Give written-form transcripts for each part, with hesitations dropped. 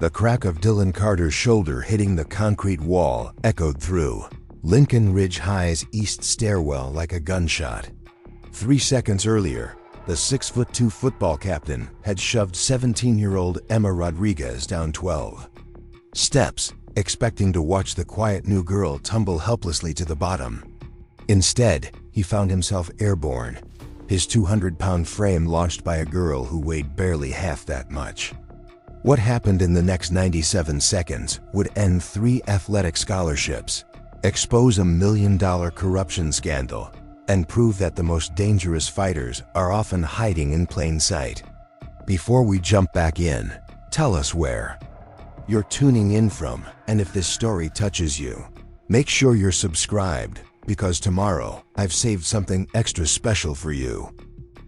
The crack of Dylan Carter's shoulder hitting the concrete wall echoed through Lincoln Ridge High's east stairwell like a gunshot. 3 seconds earlier, the 6'2" football captain had shoved 17-year-old Emma Rodriguez down 12 steps, expecting to watch the quiet new girl tumble helplessly to the bottom. Instead, he found himself airborne, his 200-pound frame launched by a girl who weighed barely half that much. What happened in the next 97 seconds would end 3 athletic scholarships, expose a $1 million corruption scandal, and prove that the most dangerous fighters are often hiding in plain sight. Before we jump back in, tell us where you're tuning in from, and if this story touches you, make sure you're subscribed, because tomorrow I've saved something extra special for you.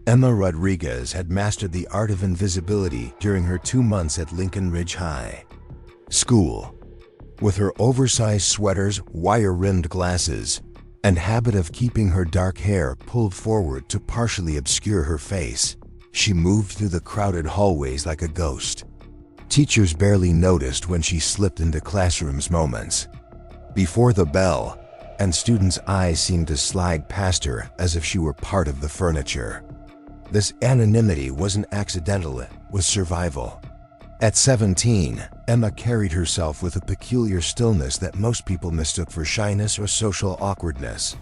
Emma Rodriguez had mastered the art of invisibility during her 2 months at Lincoln Ridge High School. With her oversized sweaters, wire-rimmed glasses, and habit of keeping her dark hair pulled forward to partially obscure her face, she moved through the crowded hallways like a ghost. Teachers barely noticed when she slipped into classrooms moments before the bell, and students' eyes seemed to slide past her as if she were part of the furniture. This anonymity wasn't accidental, it was survival. At 17, Emma carried herself with a peculiar stillness that most people mistook for shyness or social awkwardness.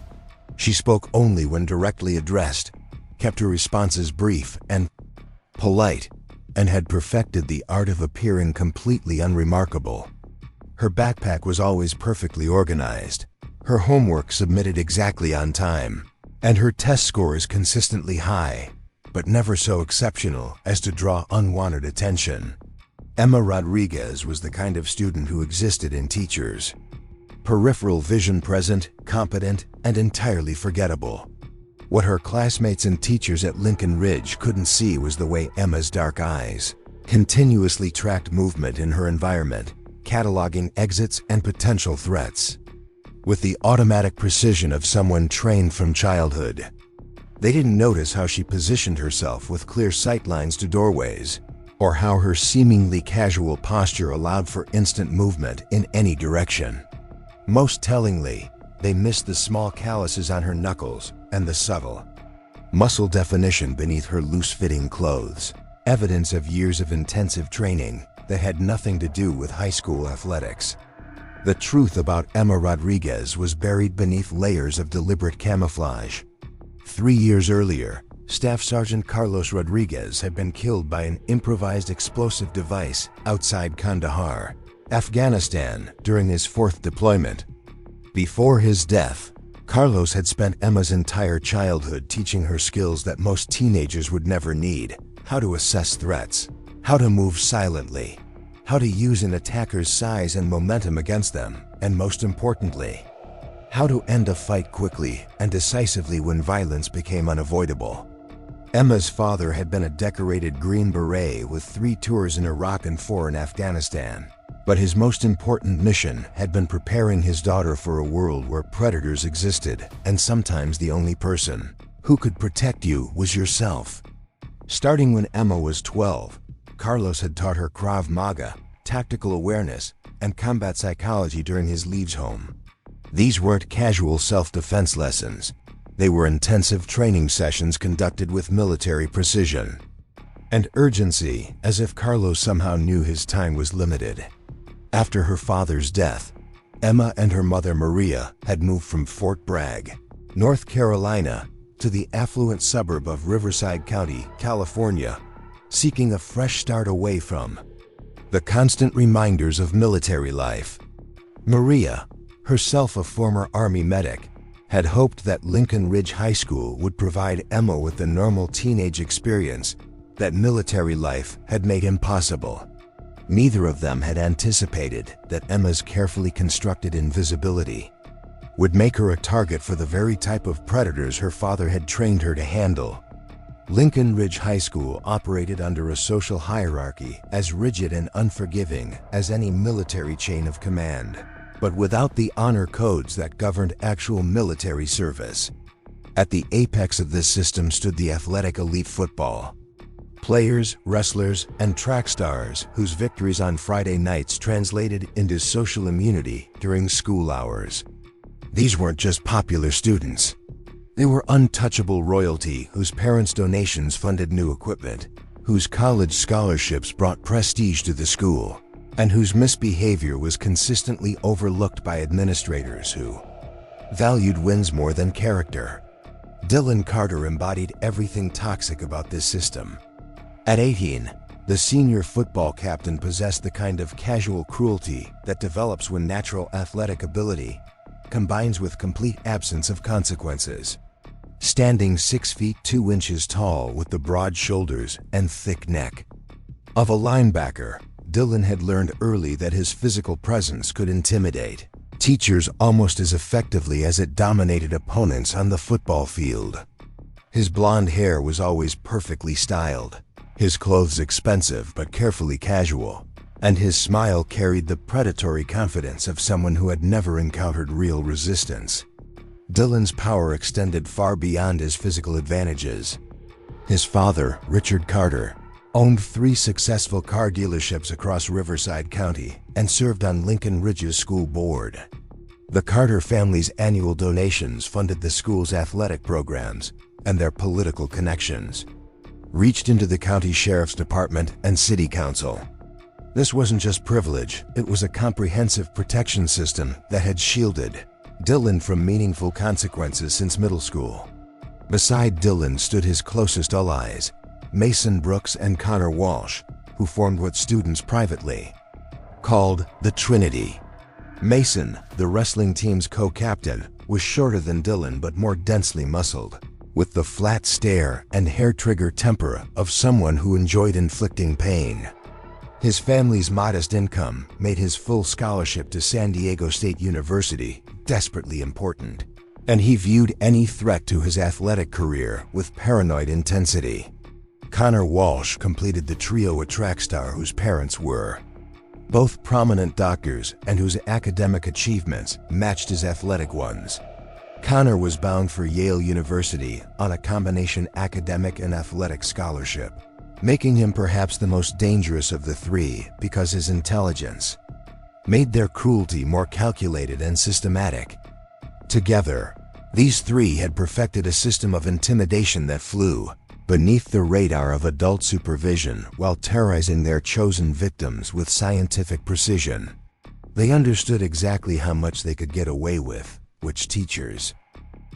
She spoke only when directly addressed, kept her responses brief and polite, and had perfected the art of appearing completely unremarkable. Her backpack was always perfectly organized, her homework submitted exactly on time, and her test scores consistently high, but never so exceptional as to draw unwanted attention. Emma Rodriguez was the kind of student who existed in teachers. Peripheral vision present, competent, and entirely forgettable. What her classmates and teachers at Lincoln Ridge couldn't see was the way Emma's dark eyes continuously tracked movement in her environment, cataloging exits and potential threats with the automatic precision of someone trained from childhood. They didn't notice how she positioned herself with clear sightlines to doorways, or how her seemingly casual posture allowed for instant movement in any direction. Most tellingly, they missed the small calluses on her knuckles and the subtle muscle definition beneath her loose-fitting clothes, evidence of years of intensive training that had nothing to do with high school athletics. The truth about Emma Rodriguez was buried beneath layers of deliberate camouflage. 3 years earlier, Staff Sergeant Carlos Rodriguez had been killed by an improvised explosive device outside Kandahar, Afghanistan, during his 4th deployment. Before his death, Carlos had spent Emma's entire childhood teaching her skills that most teenagers would never need: how to assess threats, how to move silently, how to use an attacker's size and momentum against them, and most importantly, how to end a fight quickly and decisively when violence became unavoidable. Emma's father had been a decorated Green Beret with 3 tours in Iraq and 4 in Afghanistan. But his most important mission had been preparing his daughter for a world where predators existed, and sometimes the only person who could protect you was yourself. Starting when Emma was 12, Carlos had taught her Krav Maga, tactical awareness, and combat psychology during his leaves home. These weren't casual self-defense lessons. They were intensive training sessions conducted with military precision and urgency, as if Carlos somehow knew his time was limited. After her father's death, Emma and her mother Maria had moved from Fort Bragg, North Carolina, to the affluent suburb of Riverside County, California, seeking a fresh start away from the constant reminders of military life. Maria, herself a former Army medic, had hoped that Lincoln Ridge High School would provide Emma with the normal teenage experience that military life had made impossible. Neither of them had anticipated that Emma's carefully constructed invisibility would make her a target for the very type of predators her father had trained her to handle. Lincoln Ridge High School operated under a social hierarchy as rigid and unforgiving as any military chain of command, but without the honor codes that governed actual military service. At the apex of this system stood the athletic elite football Players, wrestlers, and track stars whose victories on Friday nights translated into social immunity during school hours. These weren't just popular students. They were untouchable royalty whose parents' donations funded new equipment, whose college scholarships brought prestige to the school, and whose misbehavior was consistently overlooked by administrators who valued wins more than character. Dylan Carter embodied everything toxic about this system. At 18, the senior football captain possessed the kind of casual cruelty that develops when natural athletic ability combines with complete absence of consequences. Standing 6 feet 2 inches tall with the broad shoulders and thick neck of a linebacker, Dylan had learned early that his physical presence could intimidate teachers almost as effectively as it dominated opponents on the football field. His blonde hair was always perfectly styled, his clothes expensive but carefully casual, and his smile carried the predatory confidence of someone who had never encountered real resistance. Dylan's power extended far beyond his physical advantages. His father, Richard Carter, owned 3 successful car dealerships across Riverside County and served on Lincoln Ridge's school board. The Carter family's annual donations funded the school's athletic programs, and their political connections reached into the county sheriff's department and city council. This wasn't just privilege, it was a comprehensive protection system that had shielded Dylan from meaningful consequences since middle school. Beside Dylan stood his closest allies, Mason Brooks and Connor Walsh, who formed what students privately called the Trinity. Mason, the wrestling team's co-captain, was shorter than Dylan but more densely muscled, with the flat stare and hair-trigger temper of someone who enjoyed inflicting pain. His family's modest income made his full scholarship to San Diego State University desperately important, and he viewed any threat to his athletic career with paranoid intensity. Connor Walsh completed the trio, a track star whose parents were both prominent doctors and whose academic achievements matched his athletic ones. Connor was bound for Yale University on a combination academic and athletic scholarship, making him perhaps the most dangerous of the 3 because his intelligence made their cruelty more calculated and systematic. Together, these 3 had perfected a system of intimidation that flew beneath the radar of adult supervision while terrorizing their chosen victims with scientific precision. They understood exactly how much they could get away with, which teachers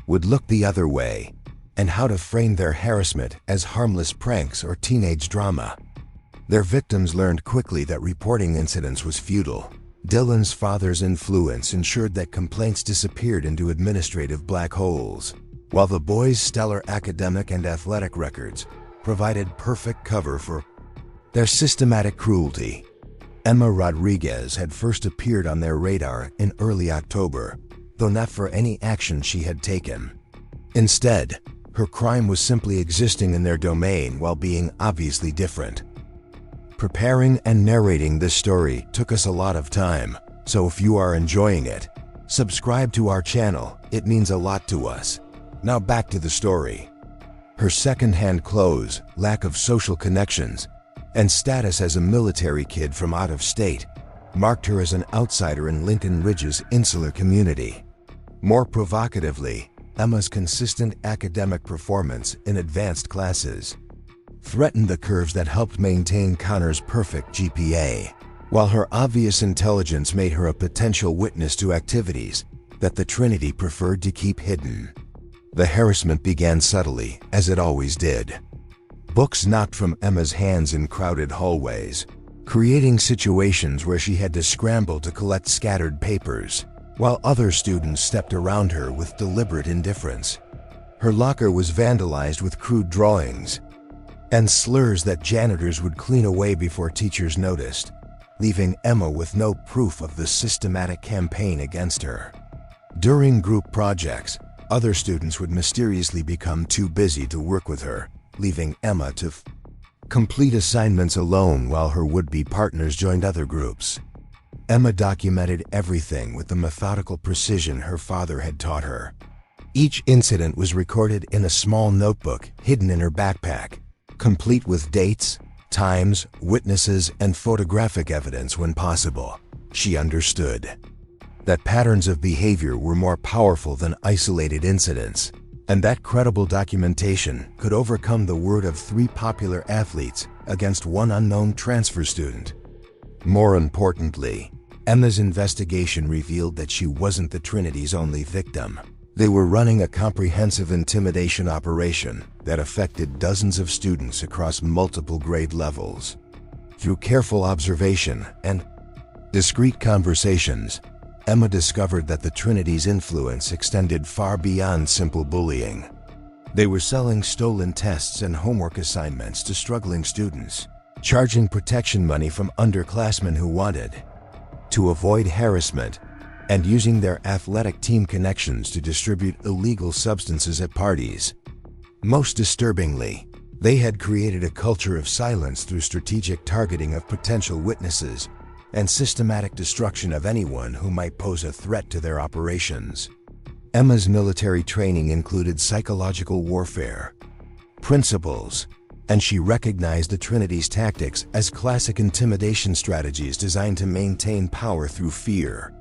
would look the other way, and how to frame their harassment as harmless pranks or teenage drama. Their victims learned quickly that reporting incidents was futile. Dylan's father's influence ensured that complaints disappeared into administrative black holes, while the boys' stellar academic and athletic records provided perfect cover for their systematic cruelty. Emma Rodriguez had first appeared on their radar in early October, though not for any action she had taken. Instead, her crime was simply existing in their domain while being obviously different. Preparing and narrating this story took us a lot of time, so if you are enjoying it, subscribe to our channel, it means a lot to us. Now back to the story. Her second-hand clothes, lack of social connections, and status as a military kid from out of state marked her as an outsider in Lincoln Ridge's insular community. More provocatively, Emma's consistent academic performance in advanced classes threatened the curves that helped maintain Connor's perfect GPA, while her obvious intelligence made her a potential witness to activities that the Trinity preferred to keep hidden. The harassment began subtly, as it always did. Books knocked from Emma's hands in crowded hallways, creating situations where she had to scramble to collect scattered papers, while other students stepped around her with deliberate indifference. Her locker was vandalized with crude drawings and slurs that janitors would clean away before teachers noticed, leaving Emma with no proof of the systematic campaign against her. During group projects, other students would mysteriously become too busy to work with her, leaving Emma to complete assignments alone while her would-be partners joined other groups. Emma documented everything with the methodical precision her father had taught her. Each incident was recorded in a small notebook hidden in her backpack, complete with dates, times, witnesses, and photographic evidence when possible. She understood that patterns of behavior were more powerful than isolated incidents, and that credible documentation could overcome the word of 3 popular athletes against 1 unknown transfer student. More importantly, Emma's investigation revealed that she wasn't the Trinity's only victim. They were running a comprehensive intimidation operation that affected dozens of students across multiple grade levels. Through careful observation and discreet conversations, Emma discovered that the Trinity's influence extended far beyond simple bullying. They were selling stolen tests and homework assignments to struggling students, charging protection money from underclassmen who wanted to avoid harassment, and using their athletic team connections to distribute illegal substances at parties. Most disturbingly, they had created a culture of silence through strategic targeting of potential witnesses and systematic destruction of anyone who might pose a threat to their operations. Emma's military training included psychological warfare principles, and she recognized the Trinity's tactics as classic intimidation strategies designed to maintain power through fear.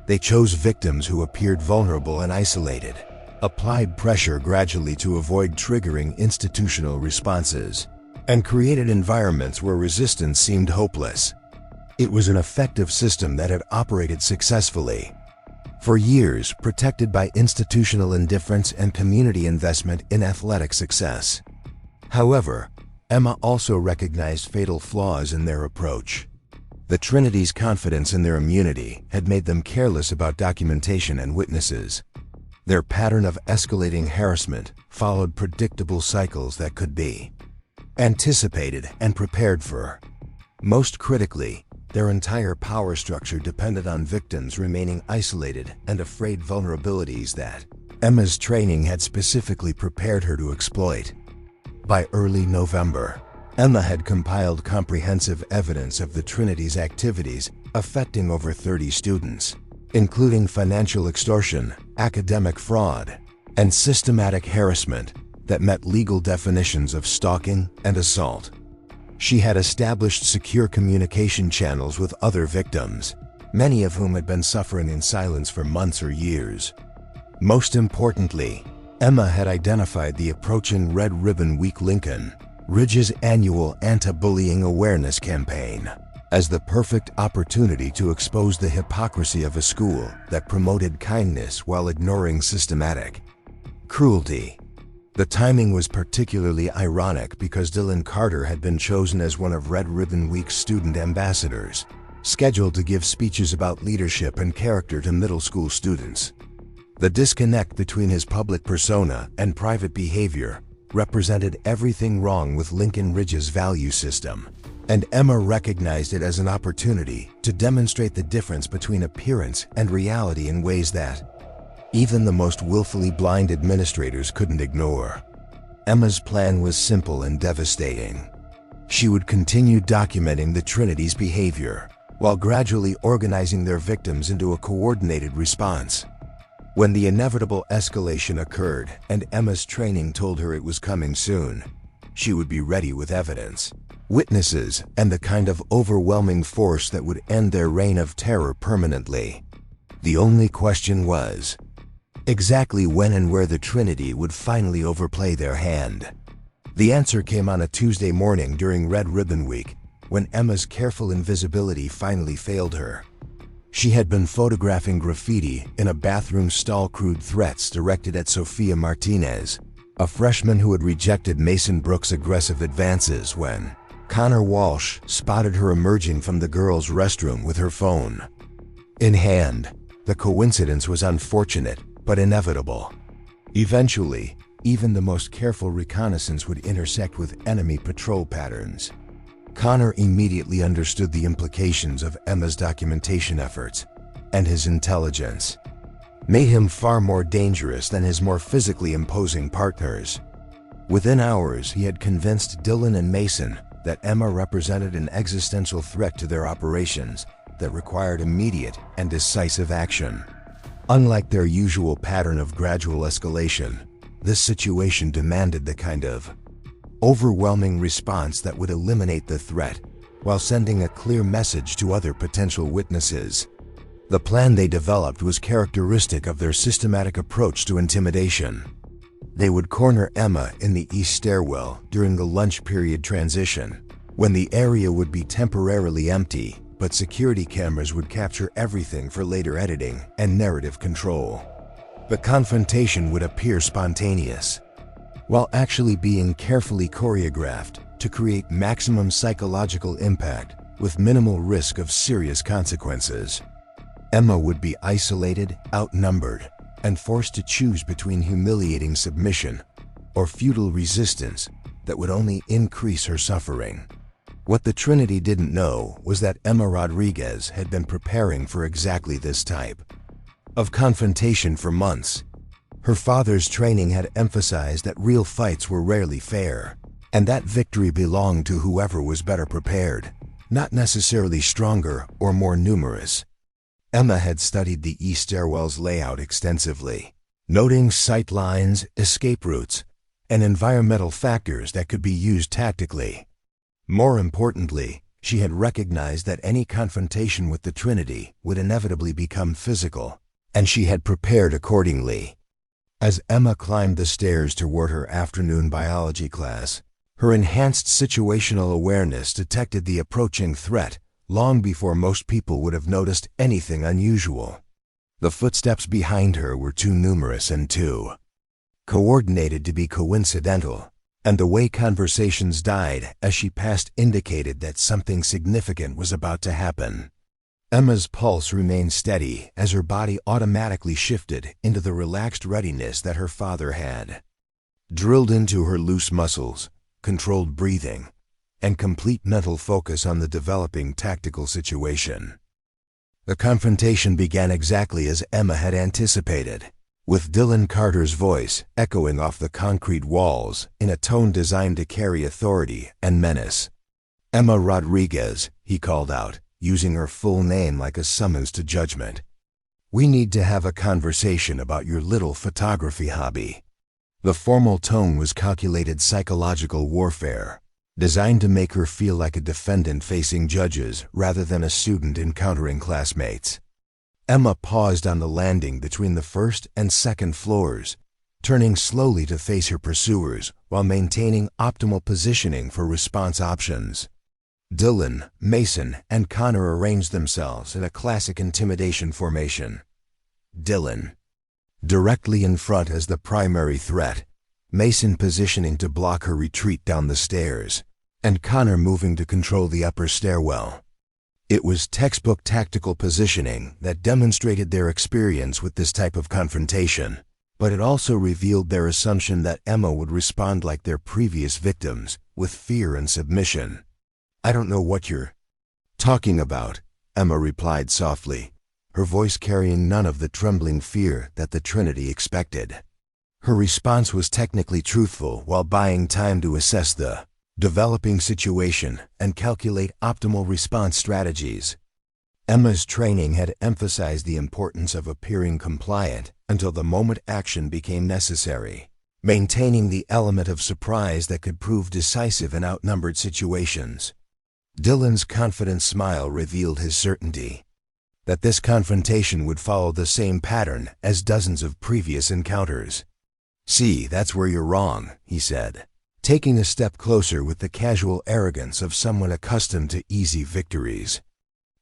They chose victims who appeared vulnerable and isolated, applied pressure gradually to avoid triggering institutional responses, and created environments where resistance seemed hopeless. It was an effective system that had operated successfully for years, protected by institutional indifference and community investment in athletic success. However, Emma also recognized fatal flaws in their approach. The Trinity's confidence in their immunity had made them careless about documentation and witnesses. Their pattern of escalating harassment followed predictable cycles that could be anticipated and prepared for. Most critically, their entire power structure depended on victims remaining isolated and afraid, vulnerabilities that Emma's training had specifically prepared her to exploit. By early November, Emma had compiled comprehensive evidence of the Trinity's activities affecting over 30 students, including financial extortion, academic fraud, and systematic harassment that met legal definitions of stalking and assault. She had established secure communication channels with other victims, many of whom had been suffering in silence for months or years. Most importantly, Emma had identified the approaching Red Ribbon Week Lincoln Ridge's annual anti-bullying awareness campaign as the perfect opportunity to expose the hypocrisy of a school that promoted kindness while ignoring systematic cruelty. The timing was particularly ironic because Dylan Carter had been chosen as one of Red Ribbon Week's student ambassadors, scheduled to give speeches about leadership and character to middle school students. The disconnect between his public persona and private behavior represented everything wrong with Lincoln Ridge's value system, and Emma recognized it as an opportunity to demonstrate the difference between appearance and reality in ways that even the most willfully blind administrators couldn't ignore. Emma's plan was simple and devastating. She would continue documenting the Trinity's behavior while gradually organizing their victims into a coordinated response. When the inevitable escalation occurred and Emma's training told her it was coming soon, she would be ready with evidence, witnesses, and the kind of overwhelming force that would end their reign of terror permanently. The only question was exactly when and where the Trinity would finally overplay their hand. The answer came on a Tuesday morning during Red Ribbon Week, when Emma's careful invisibility finally failed her. She had been photographing graffiti in a bathroom stall, crude threats directed at Sophia Martinez, a freshman who had rejected Mason Brooks' aggressive advances, when Connor Walsh spotted her emerging from the girls' restroom with her phone in hand. The coincidence was unfortunate, but inevitable. Eventually, even the most careful reconnaissance would intersect with enemy patrol patterns. Connor immediately understood the implications of Emma's documentation efforts, and his intelligence made him far more dangerous than his more physically imposing partners. Within hours, he had convinced Dylan and Mason that Emma represented an existential threat to their operations that required immediate and decisive action. Unlike their usual pattern of gradual escalation, this situation demanded the kind of overwhelming response that would eliminate the threat while sending a clear message to other potential witnesses. The plan they developed was characteristic of their systematic approach to intimidation. They would corner Emma in the east stairwell during the lunch period transition, when the area would be temporarily empty, but security cameras would capture everything for later editing and narrative control. The confrontation would appear spontaneous, while actually being carefully choreographed to create maximum psychological impact with minimal risk of serious consequences. Emma would be isolated, outnumbered, and forced to choose between humiliating submission or futile resistance that would only increase her suffering. What the Trinity didn't know was that Emma Rodriguez had been preparing for exactly this type of confrontation for months. Her father's training had emphasized that real fights were rarely fair, and that victory belonged to whoever was better prepared, not necessarily stronger or more numerous. Emma had studied the east stairwell's layout extensively, noting sight lines, escape routes, and environmental factors that could be used tactically. More importantly, she had recognized that any confrontation with the Trinity would inevitably become physical, and she had prepared accordingly. As Emma climbed the stairs toward her afternoon biology class, her enhanced situational awareness detected the approaching threat long before most people would have noticed anything unusual. The footsteps behind her were too numerous and too coordinated to be coincidental, and the way conversations died as she passed indicated that something significant was about to happen. Emma's pulse remained steady as her body automatically shifted into the relaxed readiness that her father had. Drilled into her loose muscles, controlled breathing, and complete mental focus on the developing tactical situation. The confrontation began exactly as Emma had anticipated, with Dylan Carter's voice echoing off the concrete walls in a tone designed to carry authority and menace. "Emma Rodriguez," he called out, using her full name like a summons to judgment. "We need to have a conversation about your little photography hobby." The formal tone was calculated psychological warfare, designed to make her feel like a defendant facing judges rather than a student encountering classmates. Emma paused on the landing between the first and second floors, turning slowly to face her pursuers while maintaining optimal positioning for response options. Dylan, Mason, and Connor arranged themselves in a classic intimidation formation. Dylan directly in front as the primary threat, Mason positioning to block her retreat down the stairs, and Connor moving to control the upper stairwell. It was textbook tactical positioning that demonstrated their experience with this type of confrontation, but it also revealed their assumption that Emma would respond like their previous victims, with fear and submission. "I don't know what you're talking about," Emma replied softly, her voice carrying none of the trembling fear that the Trinity expected. Her response was technically truthful while buying time to assess the developing situation and calculate optimal response strategies. Emma's training had emphasized the importance of appearing compliant until the moment action became necessary, maintaining the element of surprise that could prove decisive in outnumbered situations. Dylan's confident smile revealed his certainty that this confrontation would follow the same pattern as dozens of previous encounters. "See, that's where you're wrong," he said, taking a step closer with the casual arrogance of someone accustomed to easy victories.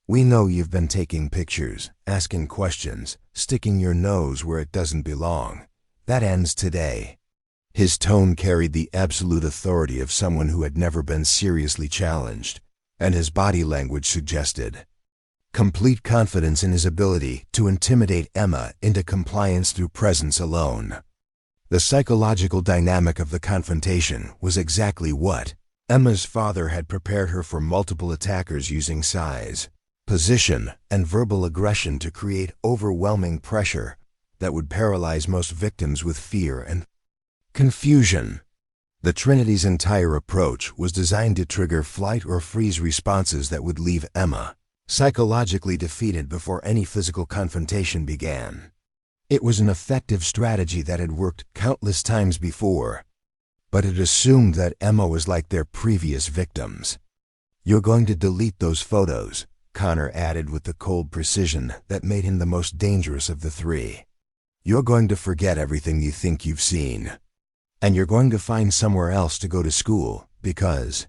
"We know you've been taking pictures, asking questions, sticking your nose where it doesn't belong. That ends today." His tone carried the absolute authority of someone who had never been seriously challenged, and his body language suggested complete confidence in his ability to intimidate Emma into compliance through presence alone. The psychological dynamic of the confrontation was exactly what Emma's father had prepared her for: multiple attackers using size, position, and verbal aggression to create overwhelming pressure that would paralyze most victims with fear and confusion. The Trinity's entire approach was designed to trigger flight or freeze responses that would leave Emma psychologically defeated before any physical confrontation began. It was an effective strategy that had worked countless times before. but it assumed that Emma was like their previous victims. "You're going to delete those photos," Connor added with the cold precision that made him the most dangerous of the three. "You're going to forget everything you think you've seen. And you're going to find somewhere else to go to school, because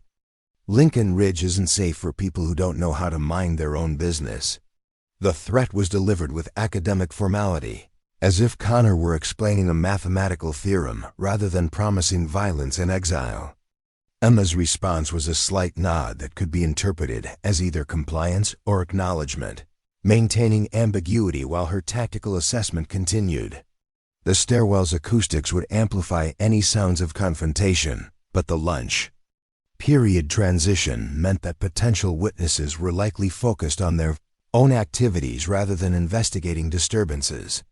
Lincoln Ridge isn't safe for people who don't know how to mind their own business." The threat was delivered with academic formality, as if Connor were explaining a mathematical theorem rather than promising violence and exile. Emma's response was a slight nod that could be interpreted as either compliance or acknowledgement, maintaining ambiguity while her tactical assessment continued. The stairwell's acoustics would amplify any sounds of confrontation, but the lunch period transition meant that potential witnesses were likely focused on their own activities rather than investigating disturbances.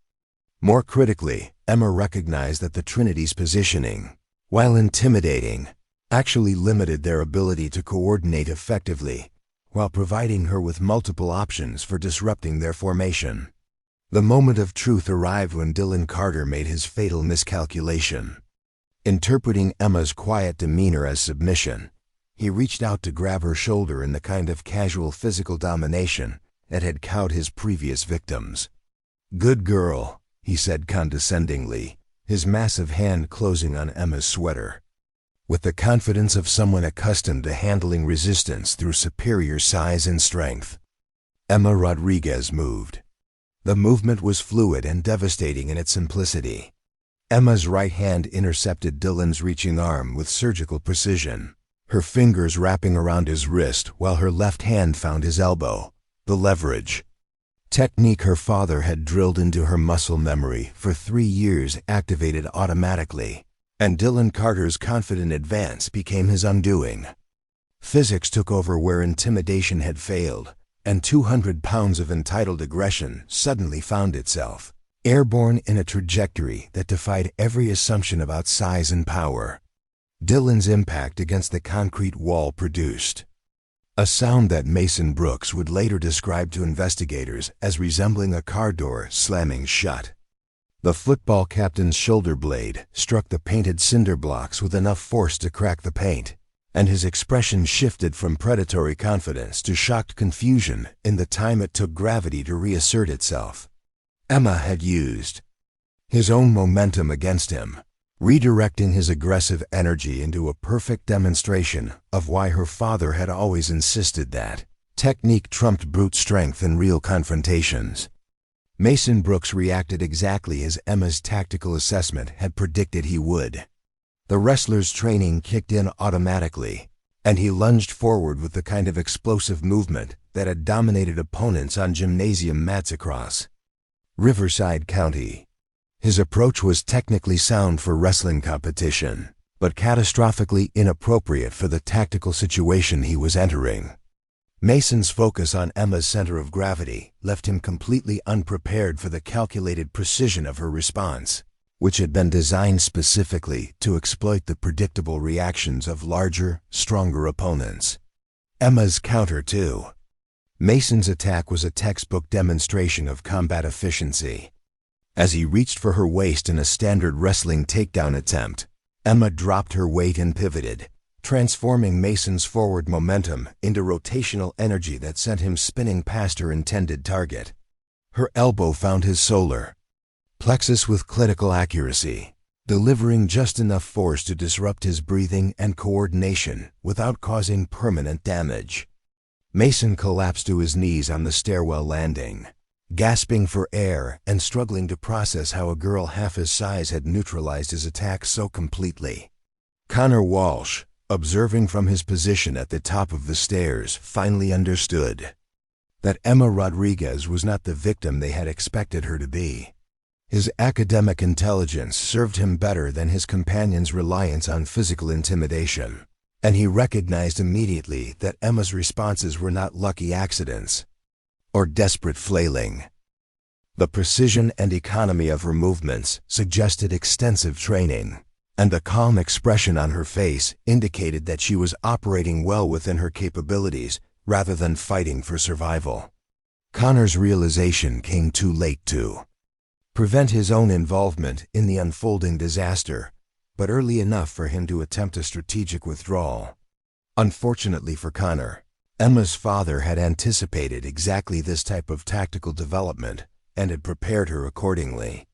More critically, Emma recognized that the Trinity's positioning, while intimidating, actually limited their ability to coordinate effectively, while providing her with multiple options for disrupting their formation. The moment of truth arrived when Dylan Carter made his fatal miscalculation. Interpreting Emma's quiet demeanor as submission, he reached out to grab her shoulder in the kind of casual physical domination that had cowed his previous victims. "Good girl," he said condescendingly, his massive hand closing on Emma's sweater. With the confidence of someone accustomed to handling resistance through superior size and strength, Emma Rodriguez moved. The movement was fluid and devastating in its simplicity. Emma's right hand intercepted Dylan's reaching arm with surgical precision, her fingers wrapping around his wrist while her left hand found his elbow, the leverage. Technique her father had drilled into her muscle memory for 3 years activated automatically, and Dylan Carter's confident advance became his undoing. Physics took over where intimidation had failed, and 200 pounds of entitled aggression suddenly found itself airborne in a trajectory that defied every assumption about size and power. Dylan's impact against the concrete wall produced a sound that Mason Brooks would later describe to investigators as resembling a car door slamming shut. The football captain's shoulder blade struck the painted cinder blocks with enough force to crack the paint, and his expression shifted from predatory confidence to shocked confusion in the time it took gravity to reassert itself. Emma had used his own momentum against him, redirecting his aggressive energy into a perfect demonstration of why her father had always insisted that technique trumped brute strength in real confrontations. Mason Brooks reacted exactly as Emma's tactical assessment had predicted he would. The wrestler's training kicked in automatically, and he lunged forward with the kind of explosive movement that had dominated opponents on gymnasium mats across Riverside County. His approach was technically sound for wrestling competition, but catastrophically inappropriate for the tactical situation he was entering. Mason's focus on Emma's center of gravity left him completely unprepared for the calculated precision of her response, which had been designed specifically to exploit the predictable reactions of larger, stronger opponents. Emma's counter, too. Mason's attack was a textbook demonstration of combat efficiency. As he reached for her waist in a standard wrestling takedown attempt, Emma dropped her weight and pivoted, transforming Mason's forward momentum into rotational energy that sent him spinning past her intended target. Her elbow found his solar plexus with clinical accuracy, delivering just enough force to disrupt his breathing and coordination without causing permanent damage. Mason collapsed to his knees on the stairwell landing, gasping for air and struggling to process how a girl half his size had neutralized his attack so completely. Connor Walsh, observing from his position at the top of the stairs, finally understood that Emma Rodriguez was not the victim they had expected her to be. His academic intelligence served him better than his companion's reliance on physical intimidation, and he recognized immediately that Emma's responses were not lucky accidents or desperate flailing. The precision and economy of her movements suggested extensive training, and the calm expression on her face indicated that she was operating well within her capabilities rather than fighting for survival. Connor's realization came too late to prevent his own involvement in the unfolding disaster, but early enough for him to attempt a strategic withdrawal. Unfortunately for Connor, Emma's father had anticipated exactly this type of tactical development and had prepared her accordingly.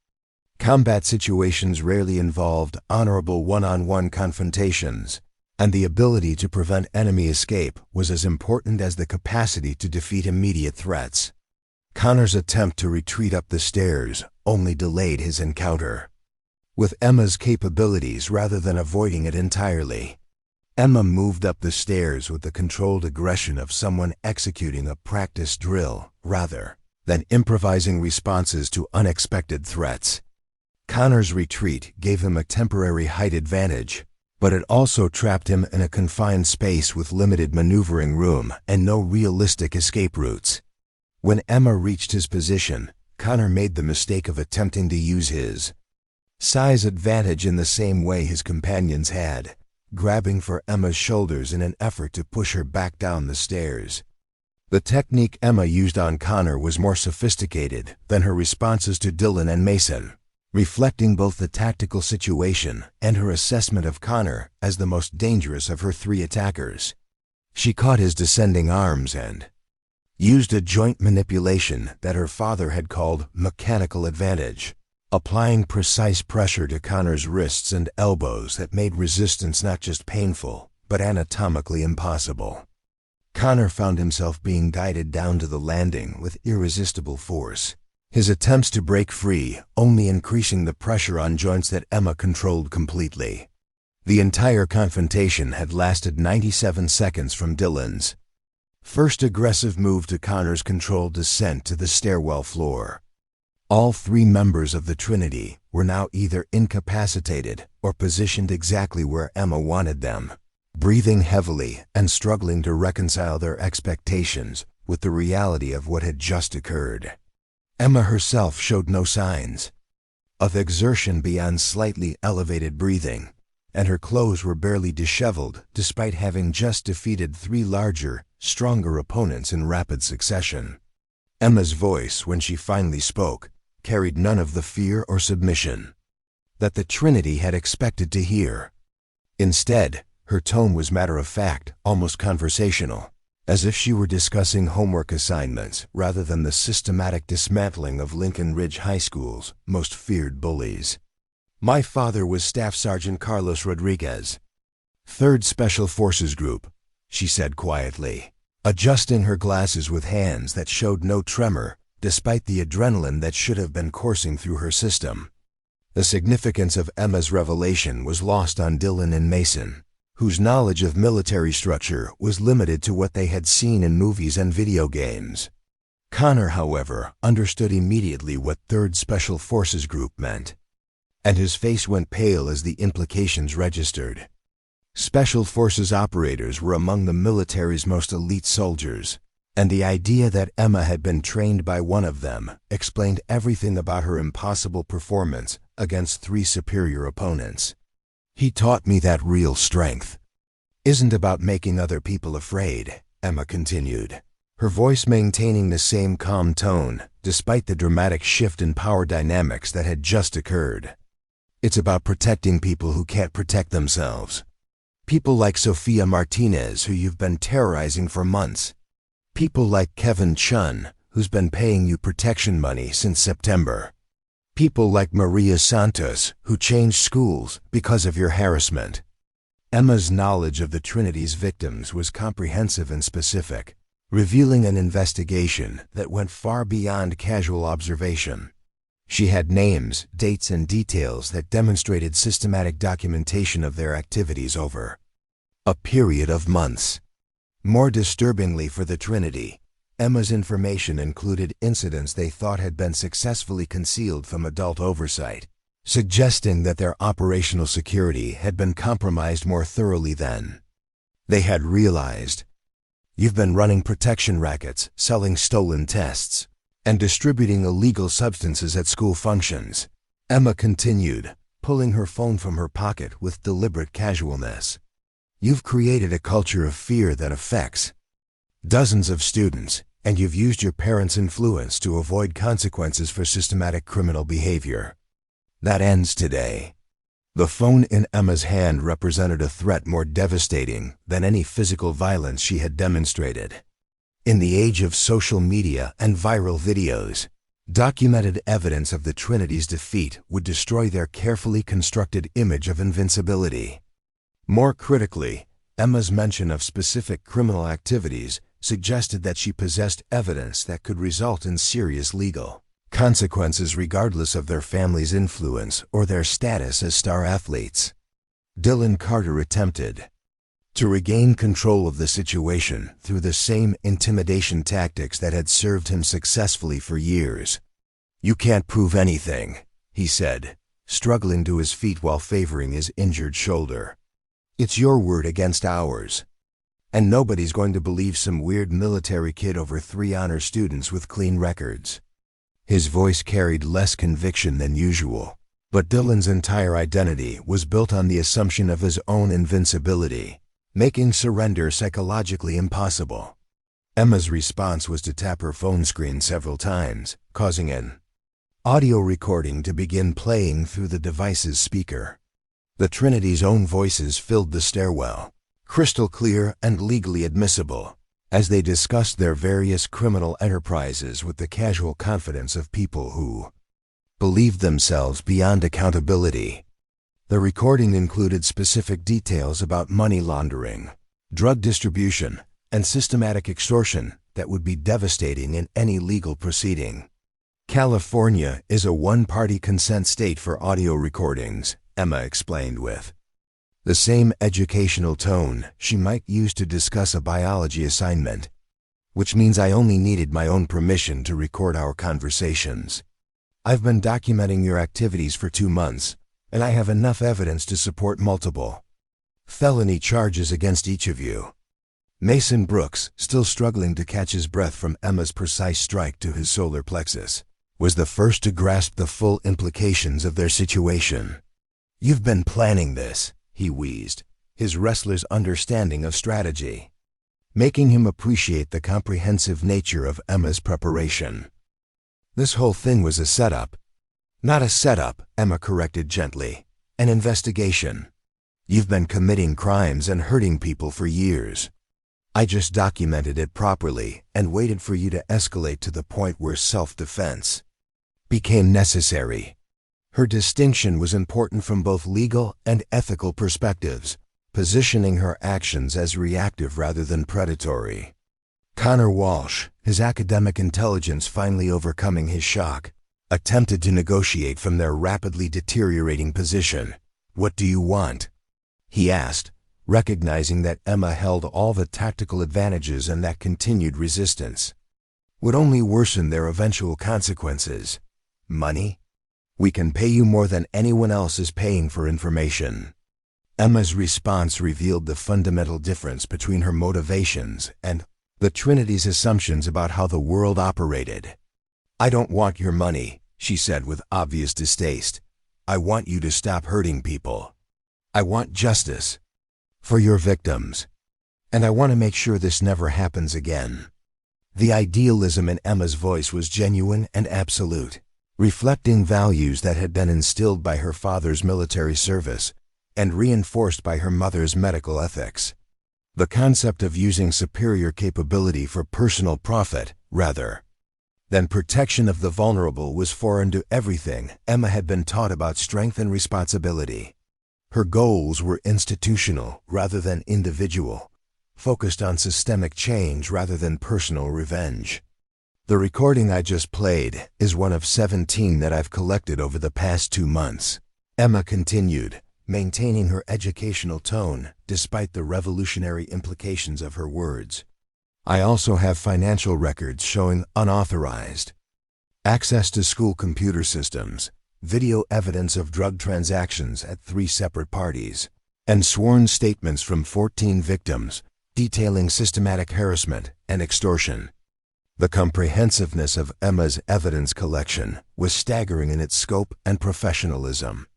Combat situations rarely involved honorable one-on-one confrontations, and the ability to prevent enemy escape was as important as the capacity to defeat immediate threats. Connor's attempt to retreat up the stairs only delayed his encounter with Emma's capabilities rather than avoiding it entirely. Emma moved up the stairs with the controlled aggression of someone executing a practice drill rather than improvising responses to unexpected threats. Connor's retreat gave him a temporary height advantage, but it also trapped him in a confined space with limited maneuvering room and no realistic escape routes. When Emma reached his position, Connor made the mistake of attempting to use his size advantage in the same way his companions had, grabbing for Emma's shoulders in an effort to push her back down the stairs. The technique Emma used on Connor was more sophisticated than her responses to Dylan and Mason, reflecting both the tactical situation and her assessment of Connor as the most dangerous of her three attackers. She caught his descending arms and used a joint manipulation that her father had called mechanical advantage, applying precise pressure to Connor's wrists and elbows that made resistance not just painful, but anatomically impossible. Connor found himself being guided down to the landing with irresistible force, his attempts to break free only increasing the pressure on joints that Emma controlled completely. The entire confrontation had lasted 97 seconds from Dylan's first aggressive move to Connor's controlled descent to the stairwell floor. All three members of the Trinity were now either incapacitated or positioned exactly where Emma wanted them, breathing heavily and struggling to reconcile their expectations with the reality of what had just occurred. Emma herself showed no signs of exertion beyond slightly elevated breathing, and her clothes were barely disheveled despite having just defeated three larger, stronger opponents in rapid succession. Emma's voice, when she finally spoke, carried none of the fear or submission that the Trinity had expected to hear. Instead, her tone was matter-of-fact, almost conversational, as if she were discussing homework assignments rather than the systematic dismantling of Lincoln Ridge High School's most feared bullies. My father was Staff Sergeant Carlos Rodriguez, 3rd Special Forces Group, she said quietly, adjusting her glasses with hands that showed no tremor despite the adrenaline that should have been coursing through her system. The significance of Emma's revelation was lost on Dylan and Mason, whose knowledge of military structure was limited to what they had seen in movies and video games. Connor, however, understood immediately what 3rd Special Forces Group meant, and his face went pale as the implications registered. Special Forces operators were among the military's most elite soldiers, and the idea that Emma had been trained by one of them explained everything about her impossible performance against three superior opponents. He taught me that real strength isn't about making other people afraid, Emma continued, her voice maintaining the same calm tone despite the dramatic shift in power dynamics that had just occurred. It's about protecting people who can't protect themselves. People like Sophia Martinez, who you've been terrorizing for months. People like Kevin Chun, who's been paying you protection money since September. People like Maria Santos, who changed schools because of your harassment. Emma's knowledge of the Trinity's victims was comprehensive and specific, revealing an investigation that went far beyond casual observation. She had names, dates, and details that demonstrated systematic documentation of their activities over a period of months. More disturbingly for the Trinity, Emma's information included incidents they thought had been successfully concealed from adult oversight, suggesting that their operational security had been compromised more thoroughly than they had realized. You've been running protection rackets, selling stolen tests, and distributing illegal substances at school functions, Emma continued, pulling her phone from her pocket with deliberate casualness. You've created a culture of fear that affects dozens of students, and you've used your parents' influence to avoid consequences for systematic criminal behavior. That ends today. The phone in Emma's hand represented a threat more devastating than any physical violence she had demonstrated. In the age of social media and viral videos, documented evidence of the Trinity's defeat would destroy their carefully constructed image of invincibility. More critically, Emma's mention of specific criminal activities suggested that she possessed evidence that could result in serious legal consequences regardless of their family's influence or their status as star athletes. Dylan Carter attempted to regain control of the situation through the same intimidation tactics that had served him successfully for years. "You can't prove anything," he said, struggling to his feet while favoring his injured shoulder. "It's your word against ours. And nobody's going to believe some weird military kid over 3 honor students with clean records." His voice carried less conviction than usual, but Dylan's entire identity was built on the assumption of his own invincibility, making surrender psychologically impossible. Emma's response was to tap her phone screen several times, causing an audio recording to begin playing through the device's speaker. The Trinity's own voices filled the stairwell, crystal clear and legally admissible, as they discussed their various criminal enterprises with the casual confidence of people who believed themselves beyond accountability. The recording included specific details about money laundering, drug distribution, and systematic extortion that would be devastating in any legal proceeding. "California is a one-party consent state for audio recordings," Emma explained with the same educational tone she might use to discuss a biology assignment, "which means I only needed my own permission to record our conversations. I've been documenting your activities for 2 months, and I have enough evidence to support multiple felony charges against each of you." Mason Brooks, still struggling to catch his breath from Emma's precise strike to his solar plexus, was the first to grasp the full implications of their situation. "You've been planning this," he wheezed, his wrestler's understanding of strategy making him appreciate the comprehensive nature of Emma's preparation. "This whole thing was a setup." "Not a setup," Emma corrected gently. "An investigation. You've been committing crimes and hurting people for years. I just documented it properly and waited for you to escalate to the point where self-defense became necessary." Her distinction was important from both legal and ethical perspectives, positioning her actions as reactive rather than predatory. Connor Walsh, his academic intelligence finally overcoming his shock, attempted to negotiate from their rapidly deteriorating position. "What do you want?" he asked, recognizing that Emma held all the tactical advantages and that continued resistance would only worsen their eventual consequences. "Money? We can pay you more than anyone else is paying for information." Emma's response revealed the fundamental difference between her motivations and the Trinity's assumptions about how the world operated. "I don't want your money," she said with obvious distaste. "I want you to stop hurting people. I want justice for your victims. And I want to make sure this never happens again." The idealism in Emma's voice was genuine and absolute, reflecting values that had been instilled by her father's military service and reinforced by her mother's medical ethics. The concept of using superior capability for personal profit, rather than protection of the vulnerable, was foreign to everything Emma had been taught about strength and responsibility. Her goals were institutional rather than individual, focused on systemic change rather than personal revenge. "The recording I just played is one of 17 that I've collected over the past 2 months, Emma continued, maintaining her educational tone despite the revolutionary implications of her words. "I also have financial records showing unauthorized access to school computer systems, video evidence of drug transactions at 3 separate parties, and sworn statements from 14 victims detailing systematic harassment and extortion." The comprehensiveness of Emma's evidence collection was staggering in its scope and professionalism.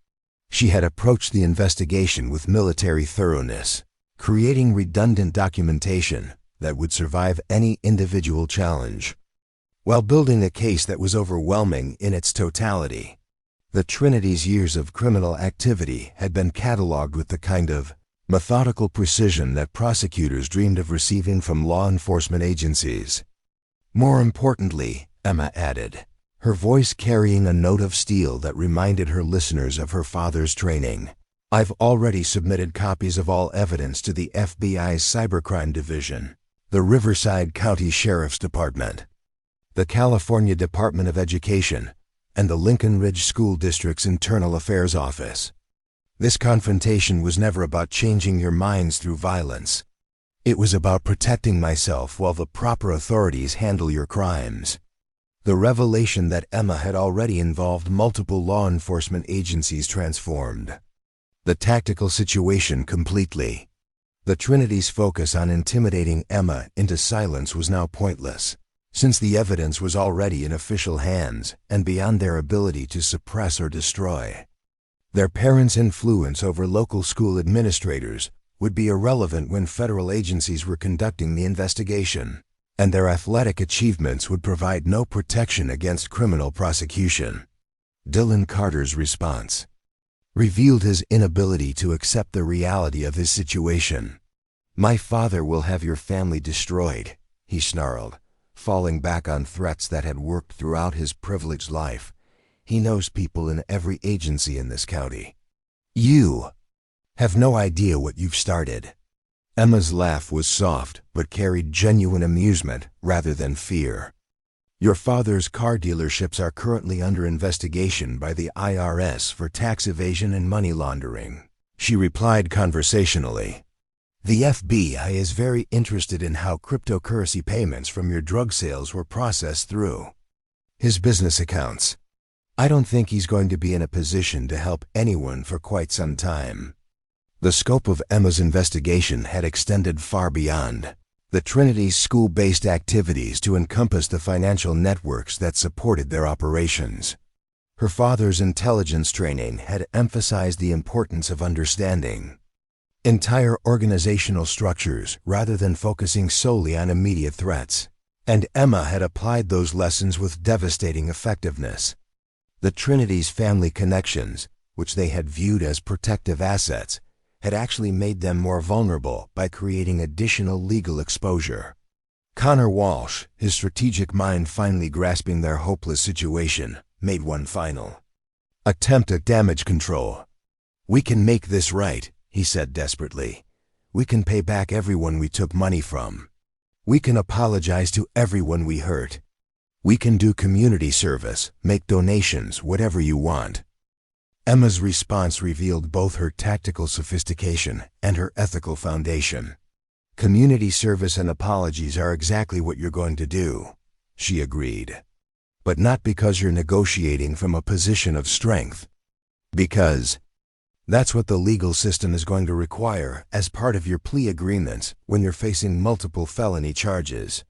She had approached the investigation with military thoroughness, creating redundant documentation that would survive any individual challenge, while building a case that was overwhelming in its totality. The Trinity's years of criminal activity had been catalogued with the kind of methodical precision that prosecutors dreamed of receiving from law enforcement agencies. More importantly, Emma added, her voice carrying a note of steel that reminded her listeners of her father's training, I've already submitted copies of all evidence to the FBI's Cybercrime Division, the Riverside County Sheriff's Department, the California Department of Education, and the Lincoln Ridge School District's Internal Affairs Office. This confrontation was never about changing your minds through violence. It was about protecting myself while the proper authorities handle your crimes. The revelation that Emma had already involved multiple law enforcement agencies transformed the tactical situation completely. The Trinity's focus on intimidating Emma into silence was now pointless, since the evidence was already in official hands and beyond their ability to suppress or destroy. Their parents' influence over local school administrators would be irrelevant when federal agencies were conducting the investigation, and their athletic achievements would provide no protection against criminal prosecution. Dylan Carter's response revealed his inability to accept the reality of his situation. "My father will have your family destroyed," he snarled, falling back on threats that had worked throughout his privileged life. "He knows people in every agency in this county. You have no idea what you've started." Emma's laugh was soft but carried genuine amusement rather than fear. "Your father's car dealerships are currently under investigation by the IRS for tax evasion and money laundering," she replied conversationally. "The FBI is very interested in how cryptocurrency payments from your drug sales were processed through his business accounts. I don't think he's going to be in a position to help anyone for quite some time." The scope of Emma's investigation had extended far beyond the Trinity's school-based activities to encompass the financial networks that supported their operations. Her father's intelligence training had emphasized the importance of understanding entire organizational structures rather than focusing solely on immediate threats, and Emma had applied those lessons with devastating effectiveness. The Trinity's family connections, which they had viewed as protective assets, had actually made them more vulnerable by creating additional legal exposure. Connor Walsh, his strategic mind finally grasping their hopeless situation, made one final attempt at damage control. "We can make this right," he said desperately. "We can pay back everyone we took money from. We can apologize to everyone we hurt. We can do community service, make donations, whatever you want." Emma's response revealed both her tactical sophistication and her ethical foundation. "Community service and apologies are exactly what you're going to do," she agreed. "But not because you're negotiating from a position of strength. Because that's what the legal system is going to require as part of your plea agreements when you're facing multiple felony charges."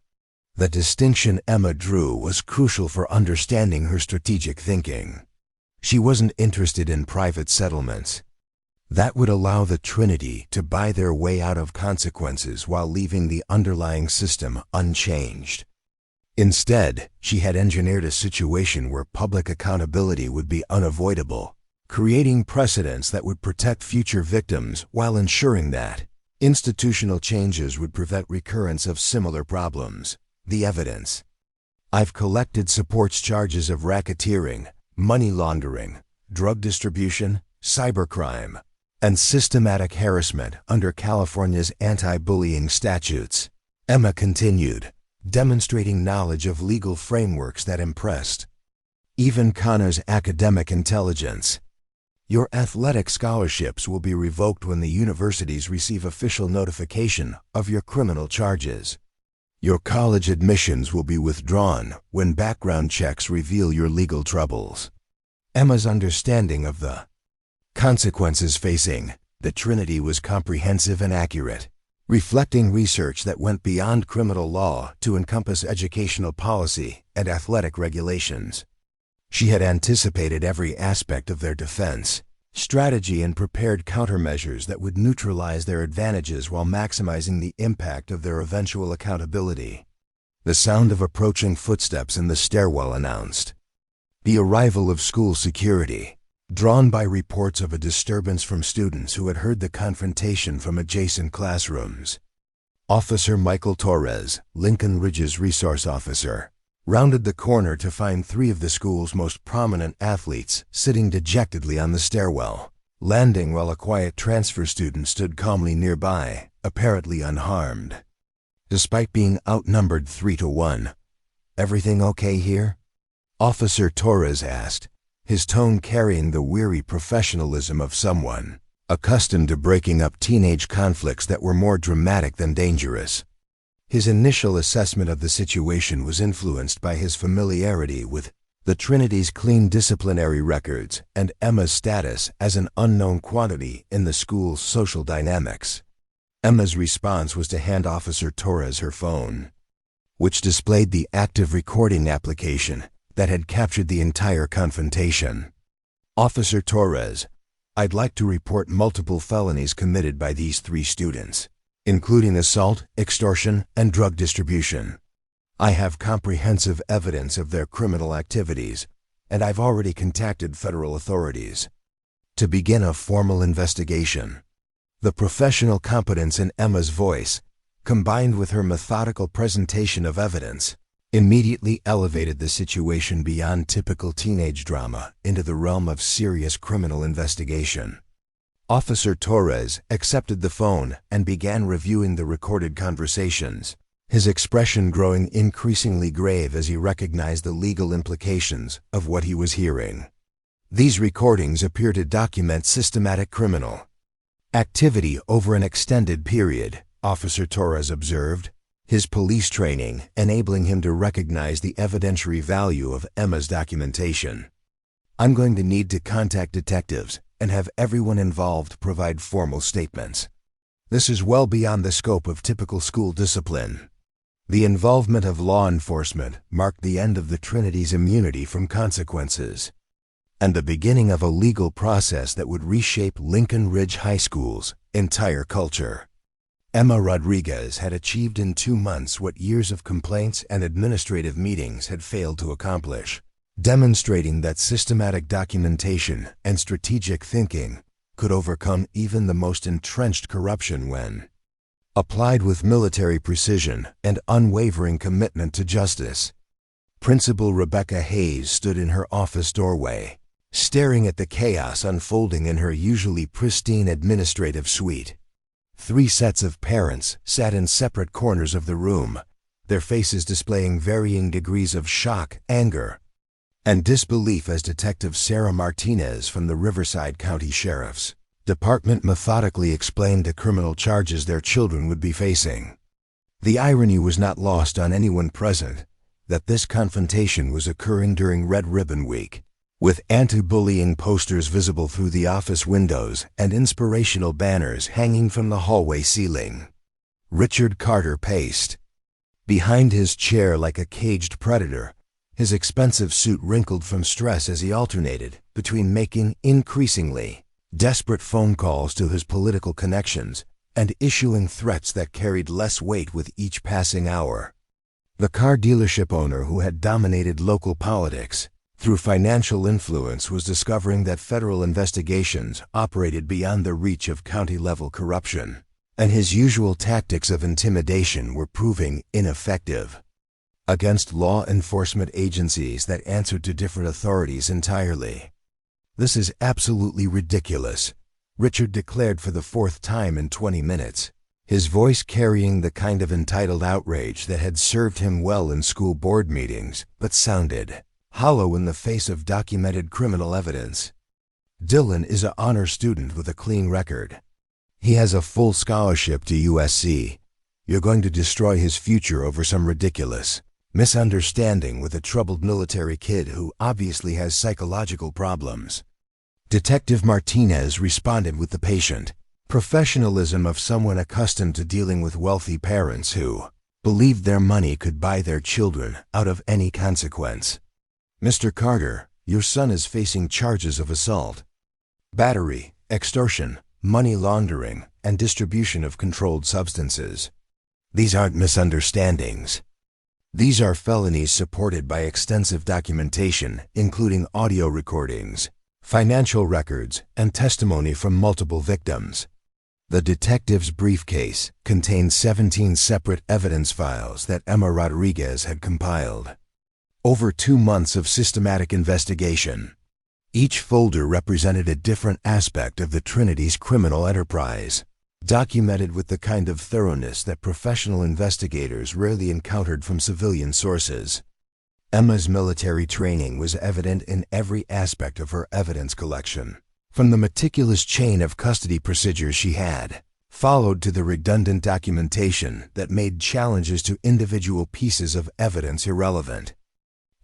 The distinction Emma drew was crucial for understanding her strategic thinking. She wasn't interested in private settlements. That would allow the Trinity to buy their way out of consequences while leaving the underlying system unchanged. Instead, she had engineered a situation where public accountability would be unavoidable, creating precedents that would protect future victims while ensuring that institutional changes would prevent recurrence of similar problems. The evidence. "I've collected supports charges of racketeering, money laundering, drug distribution, cybercrime, and systematic harassment under California's anti-bullying statutes," Emma continued, demonstrating knowledge of legal frameworks that impressed even Connor's academic intelligence. "Your athletic scholarships will be revoked when the universities receive official notification of your criminal charges. Your college admissions will be withdrawn when background checks reveal your legal troubles." Emma's understanding of the consequences facing the Trinity was comprehensive and accurate, reflecting research that went beyond criminal law to encompass educational policy and athletic regulations. She had anticipated every aspect of their defense strategy and prepared countermeasures that would neutralize their advantages while maximizing the impact of their eventual accountability. The sound of approaching footsteps in the stairwell announced, The arrival of school security, drawn by reports of a disturbance from students who had heard the confrontation from adjacent classrooms. Officer Michael Torres, Lincoln Ridge's resource officer, rounded the corner to find 3 of the school's most prominent athletes sitting dejectedly on the stairwell, landing while a quiet transfer student stood calmly nearby, apparently unharmed. Despite being outnumbered 3-1, "Everything okay here?" Officer Torres asked, his tone carrying the weary professionalism of someone accustomed to breaking up teenage conflicts that were more dramatic than dangerous. His initial assessment of the situation was influenced by his familiarity with the Trinity's clean disciplinary records and Emma's status as an unknown quantity in the school's social dynamics. Emma's response was to hand Officer Torres her phone, which displayed the active recording application that had captured the entire confrontation. "Officer Torres, I'd like to report multiple felonies committed by these 3 students, including assault, extortion, and drug distribution. I have comprehensive evidence of their criminal activities, and I've already contacted federal authorities to begin a formal investigation." The professional competence in Emma's voice, combined with her methodical presentation of evidence, immediately elevated the situation beyond typical teenage drama into the realm of serious criminal investigation. Officer Torres accepted the phone and began reviewing the recorded conversations, his expression growing increasingly grave as he recognized the legal implications of what he was hearing. These recordings appear to document systematic criminal activity over an extended period, Officer Torres observed, his police training enabling him to recognize the evidentiary value of Emma's documentation. "I'm going to need to contact detectives and have everyone involved provide formal statements. This is well beyond the scope of typical school discipline." The involvement of law enforcement marked the end of the Trinity's immunity from consequences, and the beginning of a legal process that would reshape Lincoln Ridge High School's entire culture. Emma Rodriguez had achieved in 2 months what years of complaints and administrative meetings had failed to accomplish, demonstrating that systematic documentation and strategic thinking could overcome even the most entrenched corruption when applied with military precision and unwavering commitment to justice. Principal Rebecca Hayes stood in her office doorway, staring at the chaos unfolding in her usually pristine administrative suite. 3 sets of parents sat in separate corners of the room, their faces displaying varying degrees of shock, anger, and disbelief as Detective Sarah Martinez from the Riverside County Sheriff's Department methodically explained the criminal charges their children would be facing. The irony was not lost on anyone present that this confrontation was occurring during Red Ribbon Week, with anti-bullying posters visible through the office windows and inspirational banners hanging from the hallway ceiling. Richard Carter paced behind his chair like a caged predator, his expensive suit wrinkled from stress as he alternated between making increasingly desperate phone calls to his political connections and issuing threats that carried less weight with each passing hour. The car dealership owner who had dominated local politics through financial influence was discovering that federal investigations operated beyond the reach of county-level corruption, and his usual tactics of intimidation were proving ineffective against law enforcement agencies that answered to different authorities entirely. "This is absolutely ridiculous," Richard declared for the 4th time in 20 minutes, his voice carrying the kind of entitled outrage that had served him well in school board meetings, but sounded hollow in the face of documented criminal evidence. "Dylan is an honor student with a clean record. He has a full scholarship to USC. You're going to destroy his future over some ridiculous misunderstanding with a troubled military kid who obviously has psychological problems." Detective Martinez responded with the patient professionalism of someone accustomed to dealing with wealthy parents who believed their money could buy their children out of any consequence. "Mr. Carter, your son is facing charges of assault, battery, extortion, money laundering, and distribution of controlled substances. These aren't misunderstandings. These are felonies supported by extensive documentation, including audio recordings, financial records, and testimony from multiple victims. The detective's briefcase contained 17 separate evidence files that Emma Rodriguez had compiled. Over 2 months of systematic investigation. Each folder represented a different aspect of the Trinity's criminal enterprise, documented with the kind of thoroughness that professional investigators rarely encountered from civilian sources. Emma's military training was evident in every aspect of her evidence collection, from the meticulous chain of custody procedures she had, followed to the redundant documentation that made challenges to individual pieces of evidence irrelevant.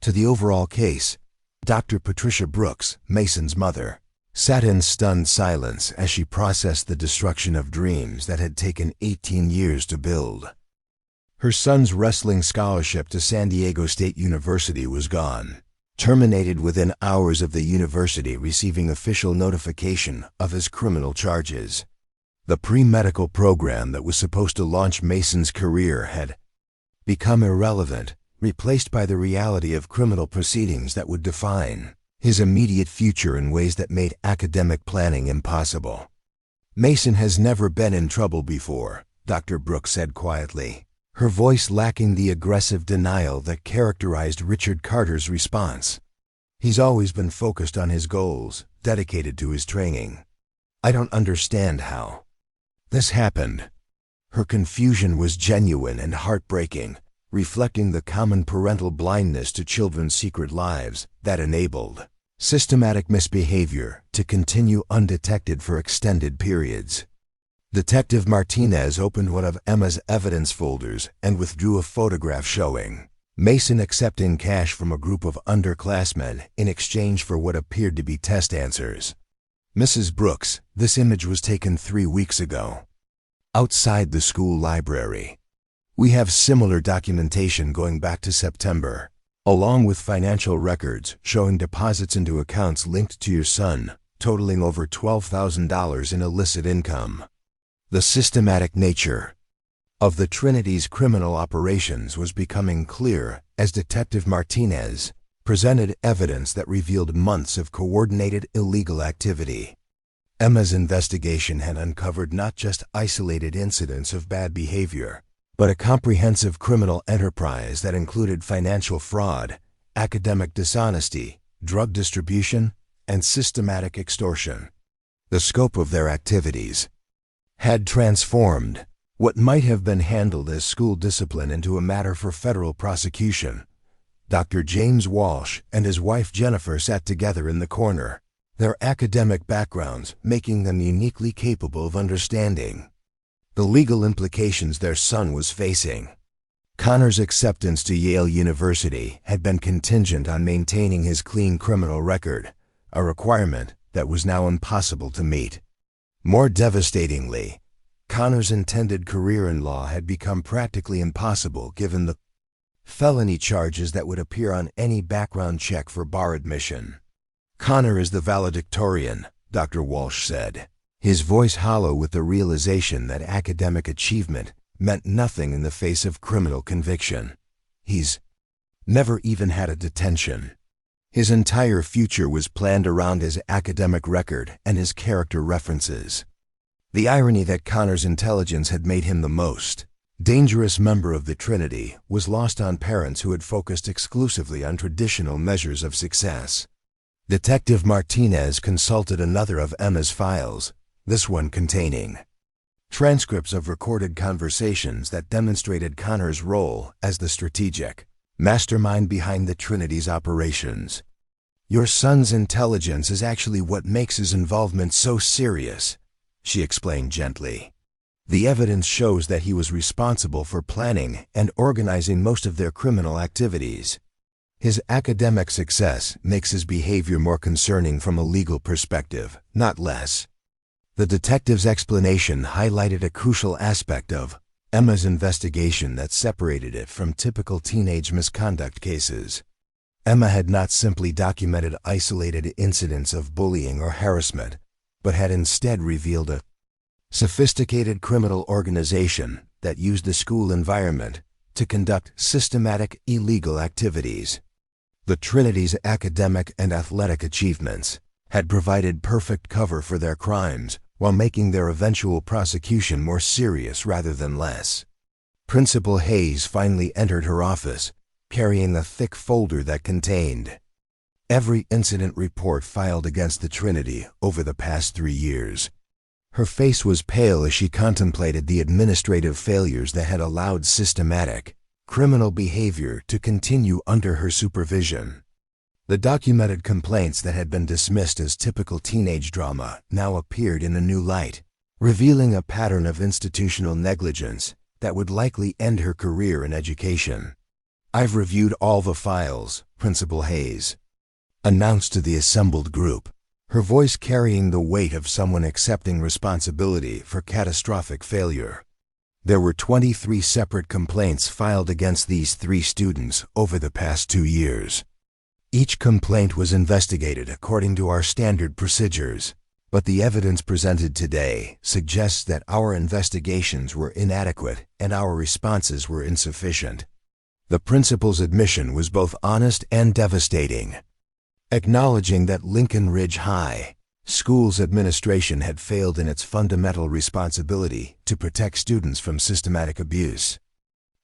To the overall case, Dr. Patricia Brooks, Mason's mother, sat in stunned silence as she processed the destruction of dreams that had taken 18 years to build. Her son's wrestling scholarship to San Diego State University was gone, terminated within hours of the university receiving official notification of his criminal charges. The pre-medical program that was supposed to launch Mason's career had become irrelevant, replaced by the reality of criminal proceedings that would define his immediate future in ways that made academic planning impossible. "Mason has never been in trouble before," Dr. Brooks said quietly, her voice lacking the aggressive denial that characterized Richard Carter's response. "He's always been focused on his goals, dedicated to his training. I don't understand how this happened." Her confusion was genuine and heartbreaking, reflecting the common parental blindness to children's secret lives that enabled systematic misbehavior to continue undetected for extended periods. Detective Martinez opened one of Emma's evidence folders and withdrew a photograph showing Mason accepting cash from a group of underclassmen in exchange for what appeared to be test answers. "Mrs. Brooks, this image was taken 3 weeks ago, outside the school library. We have similar documentation going back to September, along with financial records showing deposits into accounts linked to your son, totaling over $12,000 in illicit income." The systematic nature of the Trinity's criminal operations was becoming clear as Detective Martinez presented evidence that revealed months of coordinated illegal activity. Emma's investigation had uncovered not just isolated incidents of bad behavior, but a comprehensive criminal enterprise that included financial fraud, academic dishonesty, drug distribution, and systematic extortion. The scope of their activities had transformed what might have been handled as school discipline into a matter for federal prosecution. Dr. James Walsh and his wife Jennifer sat together in the corner, their academic backgrounds making them uniquely capable of understanding the legal implications their son was facing. Connor's acceptance to Yale University had been contingent on maintaining his clean criminal record, a requirement that was now impossible to meet. More devastatingly, Connor's intended career in law had become practically impossible given the felony charges that would appear on any background check for bar admission. "Connor is the valedictorian," Dr. Walsh said, his voice hollow with the realization that academic achievement meant nothing in the face of criminal conviction. "He's never even had a detention. His entire future was planned around his academic record and his character references." The irony that Connor's intelligence had made him the most dangerous member of the Trinity was lost on parents who had focused exclusively on traditional measures of success. Detective Martinez consulted another of Emma's files, this one containing transcripts of recorded conversations that demonstrated Connor's role as the strategic mastermind behind the Trinity's operations. "Your son's intelligence is actually what makes his involvement so serious," she explained gently. "The evidence shows that he was responsible for planning and organizing most of their criminal activities. His academic success makes his behavior more concerning from a legal perspective, not less." The detective's explanation highlighted a crucial aspect of Emma's investigation that separated it from typical teenage misconduct cases. Emma had not simply documented isolated incidents of bullying or harassment, but had instead revealed a sophisticated criminal organization that used the school environment to conduct systematic illegal activities. The Trinity's academic and athletic achievements had provided perfect cover for their crimes while making their eventual prosecution more serious rather than less. Principal Hayes finally entered her office, carrying a thick folder that contained every incident report filed against the Trinity over the past 3 years. Her face was pale as she contemplated the administrative failures that had allowed systematic, criminal behavior to continue under her supervision. The documented complaints that had been dismissed as typical teenage drama now appeared in a new light, revealing a pattern of institutional negligence that would likely end her career in education. "I've reviewed all the files," Principal Hayes announced to the assembled group, her voice carrying the weight of someone accepting responsibility for catastrophic failure. There were 23 separate complaints filed against these 3 students over the past 2 years. Each complaint was investigated according to our standard procedures, but the evidence presented today suggests that our investigations were inadequate and our responses were insufficient. The principal's admission was both honest and devastating, acknowledging that Lincoln Ridge High School's administration had failed in its fundamental responsibility to protect students from systematic abuse.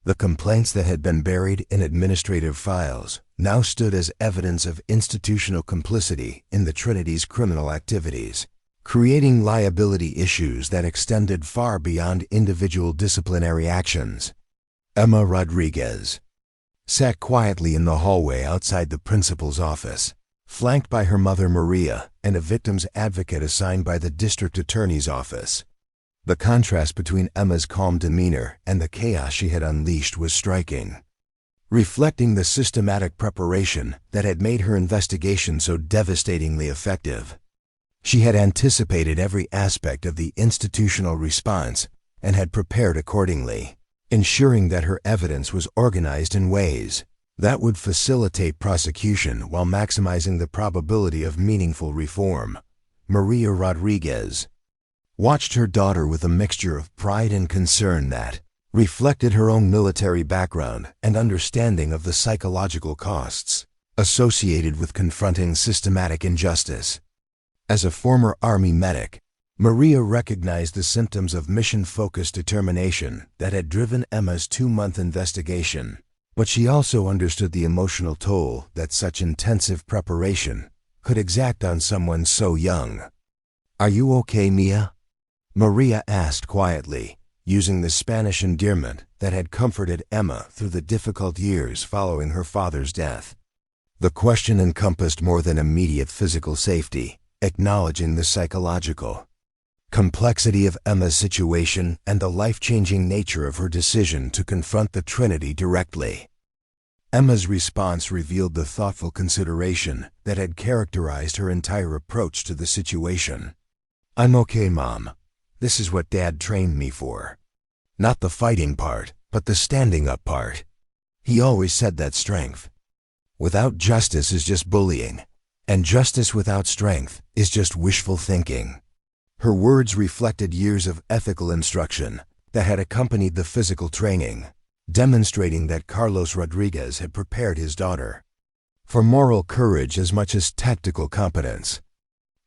The complaints that had been buried in administrative files now stood as evidence of institutional complicity in the Trinity's criminal activities, creating liability issues that extended far beyond individual disciplinary actions. Emma Rodriguez sat quietly in the hallway outside the principal's office, flanked by her mother Maria and a victim's advocate assigned by the district attorney's office. The contrast between Emma's calm demeanor and the chaos she had unleashed was striking, reflecting the systematic preparation that had made her investigation so devastatingly effective. She had anticipated every aspect of the institutional response and had prepared accordingly, ensuring that her evidence was organized in ways that would facilitate prosecution while maximizing the probability of meaningful reform. Maria Rodriguez watched her daughter with a mixture of pride and concern that reflected her own military background and understanding of the psychological costs associated with confronting systematic injustice. As a former Army medic, Maria recognized the symptoms of mission-focused determination that had driven Emma's 2-month investigation, but she also understood the emotional toll that such intensive preparation could exact on someone so young. "Are you okay, Mia?" Maria asked quietly, using the Spanish endearment that had comforted Emma through the difficult years following her father's death. The question encompassed more than immediate physical safety, acknowledging the psychological complexity of Emma's situation and the life-changing nature of her decision to confront the Trinity directly. Emma's response revealed the thoughtful consideration that had characterized her entire approach to the situation. "I'm okay, Mom. This is what Dad trained me for. Not the fighting part, but the standing up part. He always said that strength without justice is just bullying, and justice without strength is just wishful thinking." Her words reflected years of ethical instruction that had accompanied the physical training, demonstrating that Carlos Rodriguez had prepared his daughter for moral courage as much as tactical competence.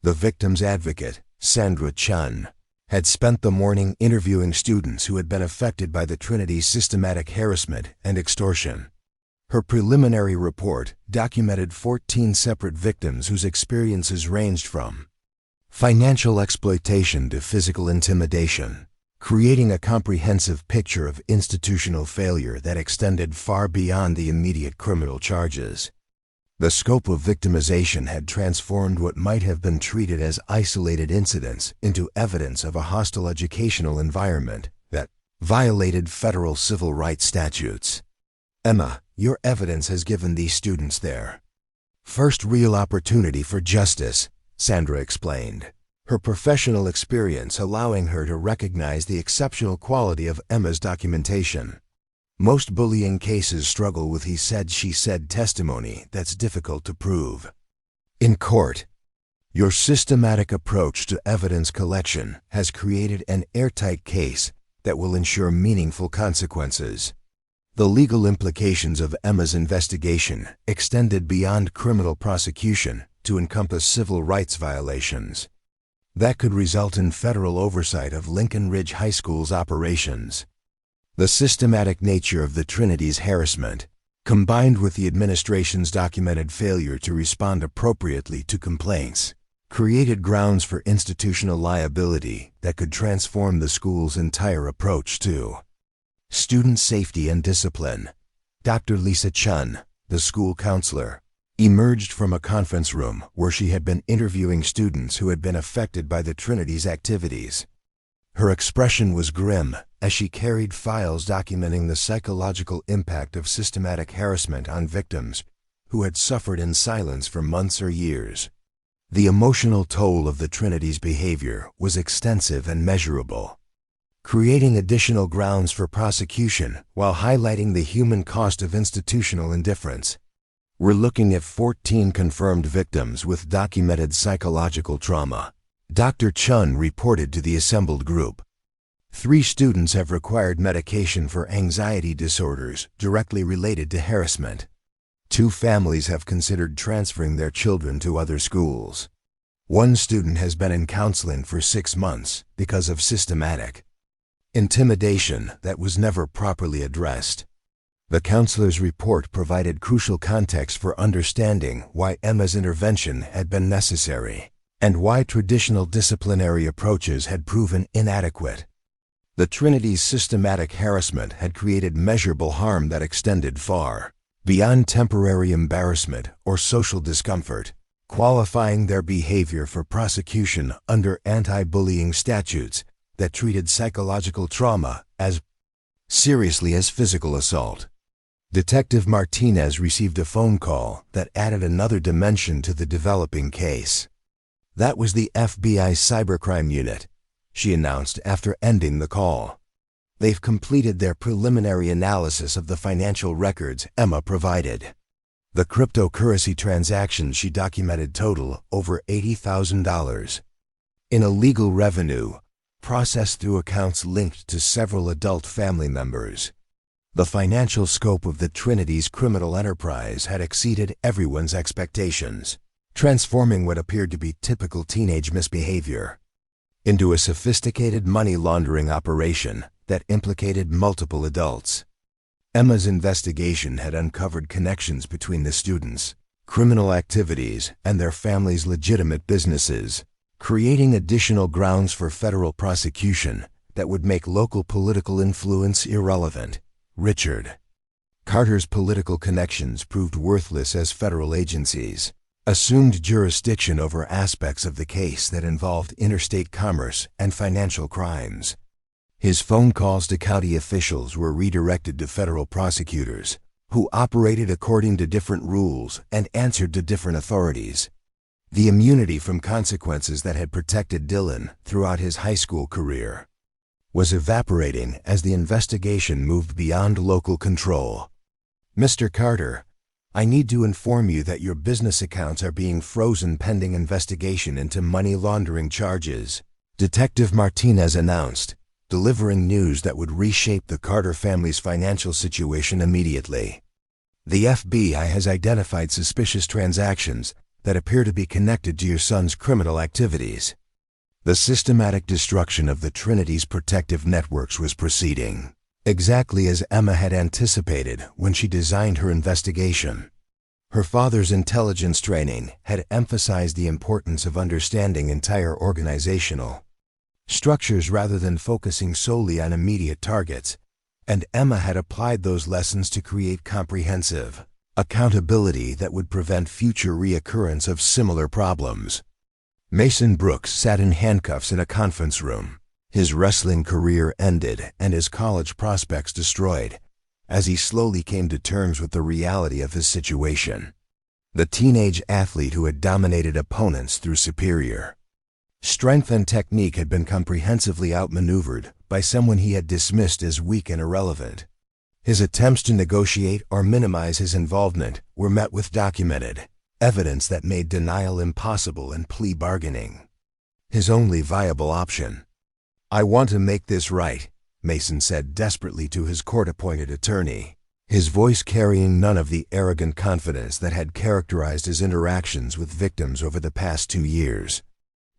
The victim's advocate, Sandra Chun, had spent the morning interviewing students who had been affected by the Trinity's systematic harassment and extortion. Her preliminary report documented 14 separate victims whose experiences ranged from financial exploitation to physical intimidation, creating a comprehensive picture of institutional failure that extended far beyond the immediate criminal charges. The scope of victimization had transformed what might have been treated as isolated incidents into evidence of a hostile educational environment that violated federal civil rights statutes. "Emma, your evidence has given these students their first real opportunity for justice," Sandra explained, her professional experience allowing her to recognize the exceptional quality of Emma's documentation. Most bullying cases struggle with he said, she said testimony that's difficult to prove in court. Your systematic approach to evidence collection has created an airtight case that will ensure meaningful consequences. The legal implications of Emma's investigation extended beyond criminal prosecution to encompass civil rights violations that could result in federal oversight of Lincoln Ridge High School's operations. The systematic nature of the Trinity's harassment, combined with the administration's documented failure to respond appropriately to complaints, created grounds for institutional liability that could transform the school's entire approach to student safety and discipline. Dr. Lisa Chun, the school counselor, emerged from a conference room where she had been interviewing students who had been affected by the Trinity's activities. Her expression was grim as she carried files documenting the psychological impact of systematic harassment on victims who had suffered in silence for months or years. The emotional toll of the Trinity's behavior was extensive and measurable, creating additional grounds for prosecution while highlighting the human cost of institutional indifference. We're looking at 14 confirmed victims with documented psychological trauma, Dr. Chun reported to the assembled group. 3 students have required medication for anxiety disorders directly related to harassment. 2 families have considered transferring their children to other schools. 1 student has been in counseling for 6 months because of systematic intimidation that was never properly addressed. The counselor's report provided crucial context for understanding why Emma's intervention had been necessary and why traditional disciplinary approaches had proven inadequate. The Trinity's systematic harassment had created measurable harm that extended far beyond temporary embarrassment or social discomfort, qualifying their behavior for prosecution under anti-bullying statutes that treated psychological trauma as seriously as physical assault. Detective Martinez received a phone call that added another dimension to the developing case. That was the FBI cybercrime unit, she announced after ending the call. They've completed their preliminary analysis of the financial records Emma provided. The cryptocurrency transactions she documented total over $80,000 in illegal revenue, processed through accounts linked to several adult family members. The financial scope of the Trinity's criminal enterprise had exceeded everyone's expectations, transforming what appeared to be typical teenage misbehavior into a sophisticated money laundering operation that implicated multiple adults. Emma's investigation had uncovered connections between the students' criminal activities and their families' legitimate businesses, creating additional grounds for federal prosecution that would make local political influence irrelevant. Richard Carter's political connections proved worthless as federal agencies assumed jurisdiction over aspects of the case that involved interstate commerce and financial crimes. His phone calls to county officials were redirected to federal prosecutors, who operated according to different rules and answered to different authorities. The immunity from consequences that had protected Dylan throughout his high school career was evaporating as the investigation moved beyond local control. Mr. Carter, I need to inform you that your business accounts are being frozen pending investigation into money laundering charges, Detective Martinez announced, delivering news that would reshape the Carter family's financial situation immediately. The FBI has identified suspicious transactions that appear to be connected to your son's criminal activities. The systematic destruction of the Trinity's protective networks was proceeding, exactly as Emma had anticipated when she designed her investigation. Her father's intelligence training had emphasized the importance of understanding entire organizational structures rather than focusing solely on immediate targets, and Emma had applied those lessons to create comprehensive accountability that would prevent future reoccurrence of similar problems. Mason Brooks sat in handcuffs in a conference room, his wrestling career ended and his college prospects destroyed, as he slowly came to terms with the reality of his situation. The teenage athlete who had dominated opponents through superior strength and technique had been comprehensively outmaneuvered by someone he had dismissed as weak and irrelevant. His attempts to negotiate or minimize his involvement were met with documented evidence that made denial impossible and plea bargaining his only viable option. "I want to make this right," Mason said desperately to his court-appointed attorney. his voice carrying none of the arrogant confidence that had characterized his interactions with victims over the past 2 years.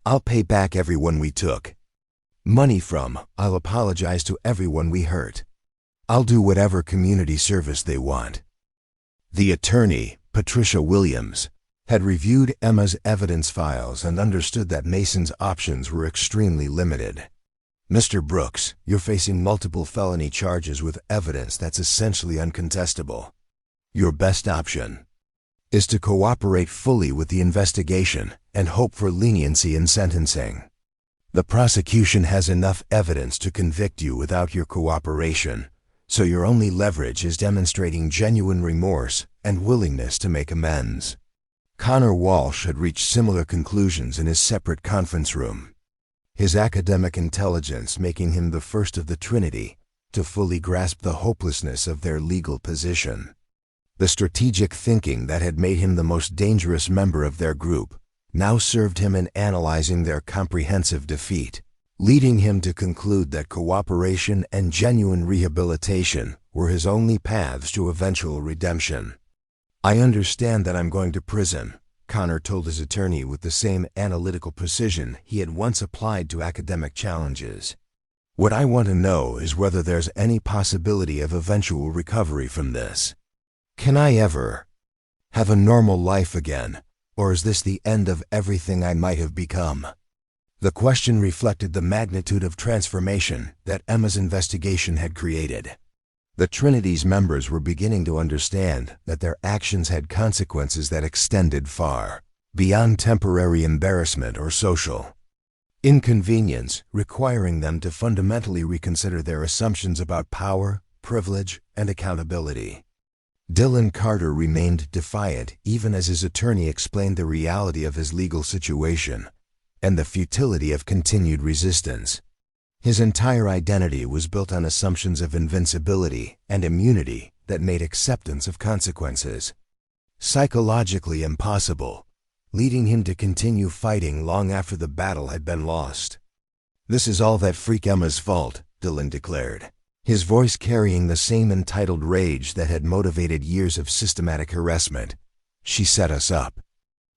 "I'll pay back everyone we took money from. I'll apologize to everyone we hurt. I'll do whatever community service they want." The attorney, Patricia Williams, had reviewed Emma's evidence files and understood that Mason's options were extremely limited. "Mr. Brooks, you're facing multiple felony charges with evidence that's essentially uncontestable. Your best option is to cooperate fully with the investigation and hope for leniency in sentencing. The prosecution has enough evidence to convict you without your cooperation, so your only leverage is demonstrating genuine remorse and willingness to make amends." Connor Walsh had reached similar conclusions in his separate conference room, his academic intelligence making him the first of the Trinity to fully grasp the hopelessness of their legal position. The strategic thinking that had made him the most dangerous member of their group now served him in analyzing their comprehensive defeat, leading him to conclude that cooperation and genuine rehabilitation were his only paths to eventual redemption. "I understand that I'm going to prison," Connor told his attorney with the same analytical precision he had once applied to academic challenges. "What I want to know is whether there's any possibility of eventual recovery from this. Can I ever have a normal life again, or is this the end of everything I might have become?" The question reflected the magnitude of transformation that Emma's investigation had created. The Trinity's members were beginning to understand that their actions had consequences that extended far beyond temporary embarrassment or social inconvenience, requiring them to fundamentally reconsider their assumptions about power, privilege, and accountability. Dylan Carter remained defiant even as his attorney explained the reality of his legal situation and the futility of continued resistance. His entire identity was built on assumptions of invincibility and immunity that made acceptance of consequences psychologically impossible, leading him to continue fighting long after the battle had been lost. "This is all that freak Emma's fault," Dylan declared, his voice carrying the same entitled rage that had motivated years of systematic harassment. "She set us up.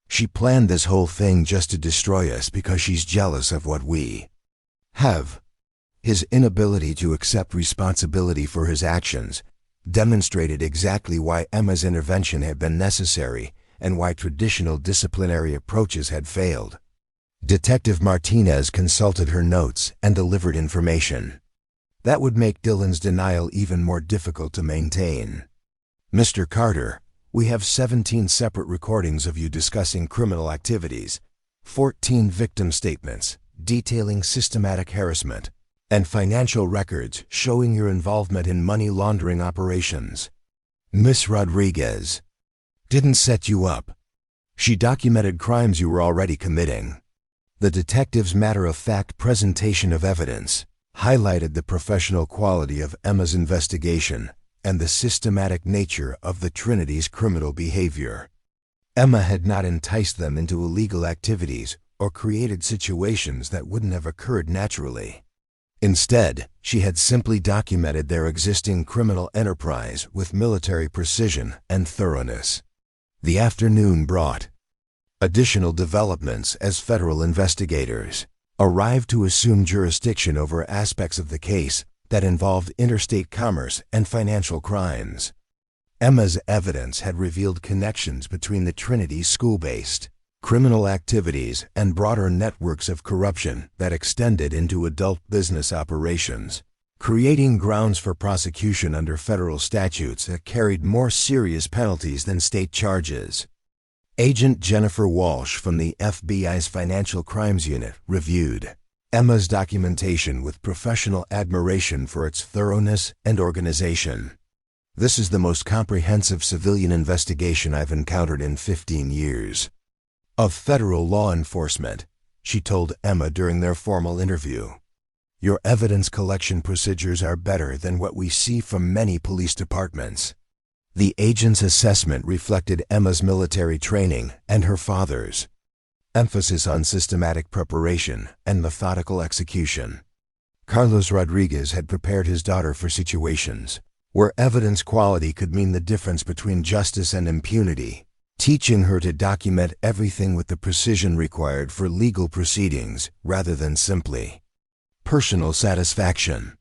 She planned this whole thing just to destroy us because she's jealous of what we have." His inability to accept responsibility for his actions demonstrated exactly why Emma's intervention had been necessary and why traditional disciplinary approaches had failed. Detective Martinez consulted her notes and delivered information that would make Dylan's denial even more difficult to maintain. "Mr. Carter, we have 17 separate recordings of you discussing criminal activities, 14 victim statements detailing systematic harassment, and financial records showing your involvement in money laundering operations. Miss Rodriguez didn't set you up. She documented crimes you were already committing." The detective's matter-of-fact presentation of evidence highlighted the professional quality of Emma's investigation and the systematic nature of the Trinity's criminal behavior. Emma had not enticed them into illegal activities or created situations that wouldn't have occurred naturally. Instead, she had simply documented their existing criminal enterprise with military precision and thoroughness. The afternoon brought additional developments as federal investigators arrived to assume jurisdiction over aspects of the case that involved interstate commerce and financial crimes. Emma's evidence had revealed connections between the Trinity's school-based criminal activities and broader networks of corruption that extended into adult business operations, creating grounds for prosecution under federal statutes that carried more serious penalties than state charges. Agent Jennifer Walsh from the FBI's Financial Crimes Unit reviewed Emma's documentation with professional admiration for its thoroughness and organization. "This is the most comprehensive civilian investigation I've encountered in 15 years. Of federal law enforcement," she told Emma during their formal interview. "Your evidence collection procedures are better than what we see from many police departments." The agent's assessment reflected Emma's military training and her father's emphasis on systematic preparation and methodical execution. Carlos Rodriguez had prepared his daughter for situations where evidence quality could mean the difference between justice and impunity, teaching her to document everything with the precision required for legal proceedings rather than simply personal satisfaction.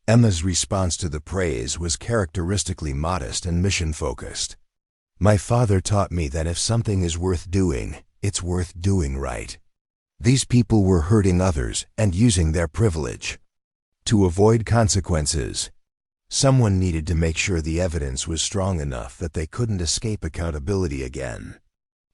Emma's response to the praise was characteristically modest and mission-focused. "My father taught me that if something is worth doing, it's worth doing right." These people were hurting others and using their privilege to avoid consequences. Someone needed to make sure the evidence was strong enough that they couldn't escape accountability again.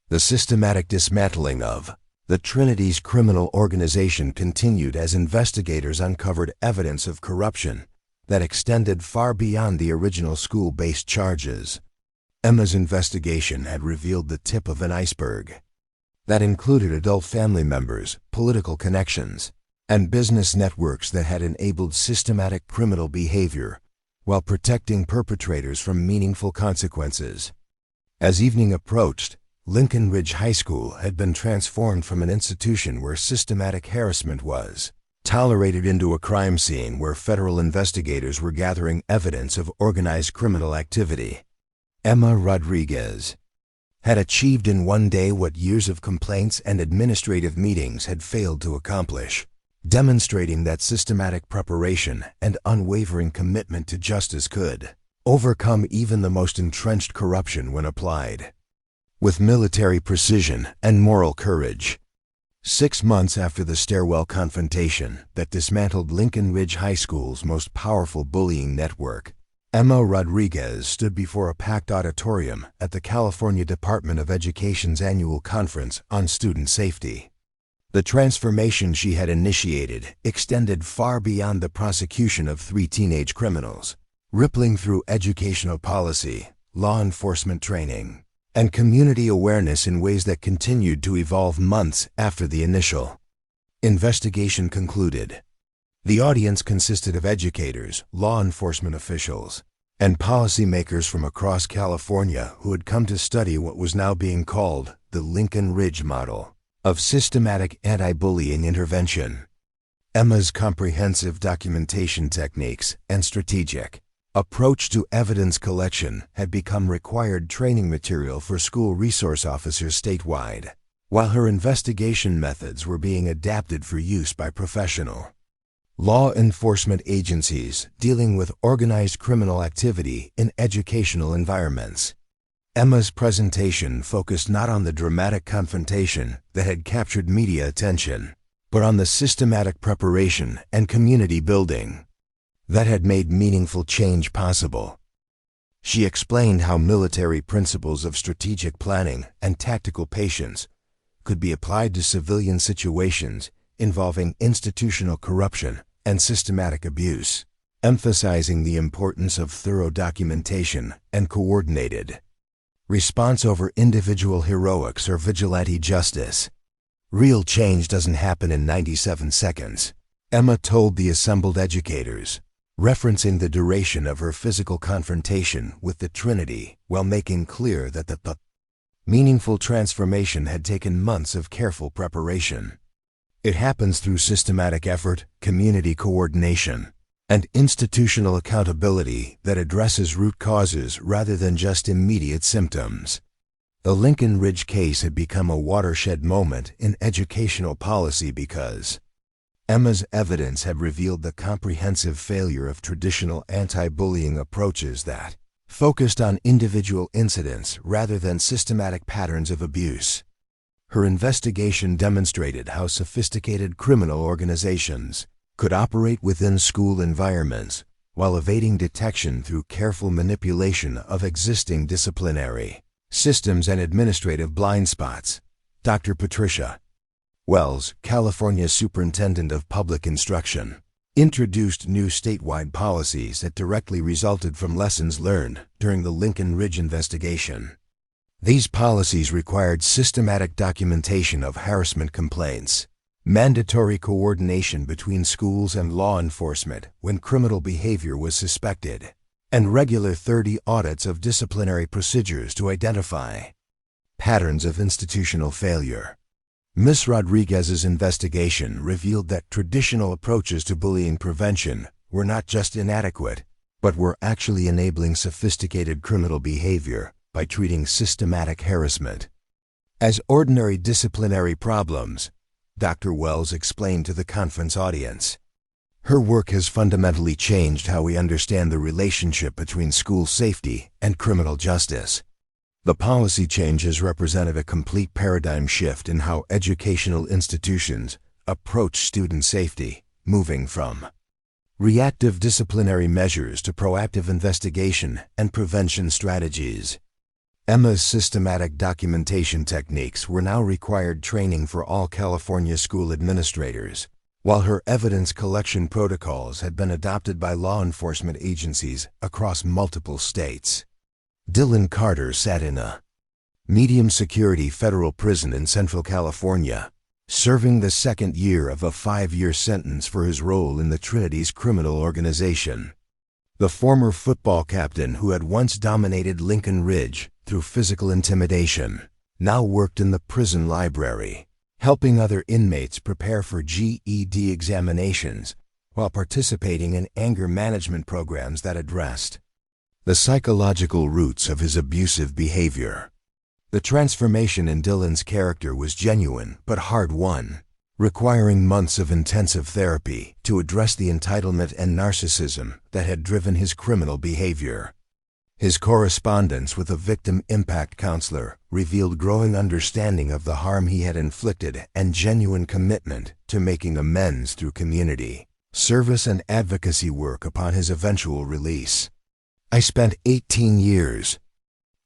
The systematic dismantling of the Trinity's criminal organization continued as investigators uncovered evidence of corruption that extended far beyond the original school-based charges. Emma's investigation had revealed the tip of an iceberg that included adult family members, political connections, and business networks that had enabled systematic criminal behavior while protecting perpetrators from meaningful consequences. As evening approached, Lincoln Ridge High School had been transformed from an institution where systematic harassment was tolerated into a crime scene where federal investigators were gathering evidence of organized criminal activity. Emma Rodriguez had achieved in one day what years of complaints and administrative meetings had failed to accomplish, demonstrating that systematic preparation and unwavering commitment to justice could overcome even the most entrenched corruption when applied with military precision and moral courage. 6 months after the stairwell confrontation that dismantled Lincoln Ridge High School's most powerful bullying network, Emma Rodriguez stood before a packed auditorium at the California Department of Education's annual conference on student safety. The transformation she had initiated extended far beyond the prosecution of 3 teenage criminals, rippling through educational policy, law enforcement training, and community awareness in ways that continued to evolve months after the initial investigation concluded. The audience consisted of educators, law enforcement officials, and policymakers from across California who had come to study what was now being called the Lincoln Ridge model of systematic anti-bullying intervention. Emma's comprehensive documentation techniques and strategic approach to evidence collection had become required training material for school resource officers statewide, while her investigation methods were being adapted for use by professional law enforcement agencies dealing with organized criminal activity in educational environments. Emma's presentation focused not on the dramatic confrontation that had captured media attention, but on the systematic preparation and community building that had made meaningful change possible. She explained how military principles of strategic planning and tactical patience could be applied to civilian situations involving institutional corruption and systematic abuse, emphasizing the importance of thorough documentation and coordinated response over individual heroics or vigilante justice. "Real change doesn't happen in 97 seconds, Emma told the assembled educators, referencing the duration of her physical confrontation with the Trinity while making clear that the meaningful transformation had taken months of careful preparation. It happens through systematic effort, community coordination, and institutional accountability that addresses root causes rather than just immediate symptoms." The Lincoln Ridge case had become a watershed moment in educational policy because Emma's evidence had revealed the comprehensive failure of traditional anti-bullying approaches that focused on individual incidents rather than systematic patterns of abuse. Her investigation demonstrated how sophisticated criminal organizations could operate within school environments while evading detection through careful manipulation of existing disciplinary systems and administrative blind spots. Dr. Patricia Wells, California Superintendent of Public Instruction, introduced new statewide policies that directly resulted from lessons learned during the Lincoln Ridge investigation. These policies required systematic documentation of harassment complaints, mandatory coordination between schools and law enforcement when criminal behavior was suspected, and regular 30 audits of disciplinary procedures to identify patterns of institutional failure. Ms. Rodriguez's investigation revealed that traditional approaches to bullying prevention were not just inadequate, but but were actually enabling sophisticated criminal behavior by treating systematic harassment as ordinary disciplinary problems, Dr. Wells explained to the conference audience. Her work has fundamentally changed how we understand the relationship between school safety and criminal justice. The policy changes represented a complete paradigm shift in how educational institutions approach student safety, moving from reactive disciplinary measures to proactive investigation and prevention strategies. Emma's systematic documentation techniques were now required training for all California school administrators, while her evidence collection protocols had been adopted by law enforcement agencies across multiple states. Dylan Carter sat in a medium-security federal prison in Central California, serving the second year of a 5-year sentence for his role in the Trinity's criminal organization. The former football captain who had once dominated Lincoln Ridge through physical intimidation now worked in the prison library, helping other inmates prepare for GED examinations while participating in anger management programs that addressed the psychological roots of his abusive behavior. The transformation in Dylan's character was genuine but hard-won, requiring months of intensive therapy to address the entitlement and narcissism that had driven his criminal behavior. His correspondence with a victim impact counselor revealed growing understanding of the harm he had inflicted and genuine commitment to making amends through community service and advocacy work upon his eventual release. I spent 18 years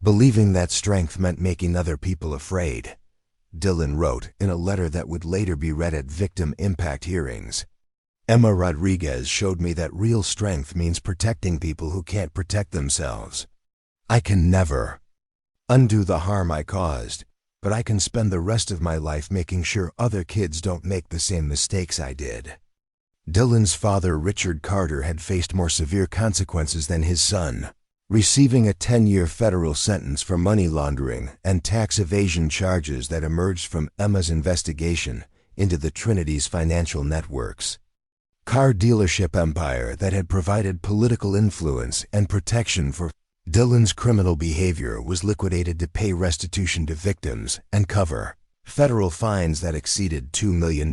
believing that strength meant making other people afraid, Dylan wrote in a letter that would later be read at victim impact hearings. Emma Rodriguez showed me that real strength means protecting people who can't protect themselves. I can never undo the harm I caused, but I can spend the rest of my life making sure other kids don't make the same mistakes I did. Dylan's father, Richard Carter, had faced more severe consequences than his son, receiving a 10-year federal sentence for money laundering and tax evasion charges that emerged from Emma's investigation into the Trinity's financial networks. Car dealership empire that had provided political influence and protection for Dylan's criminal behavior was liquidated to pay restitution to victims and cover federal fines that exceeded $2 million.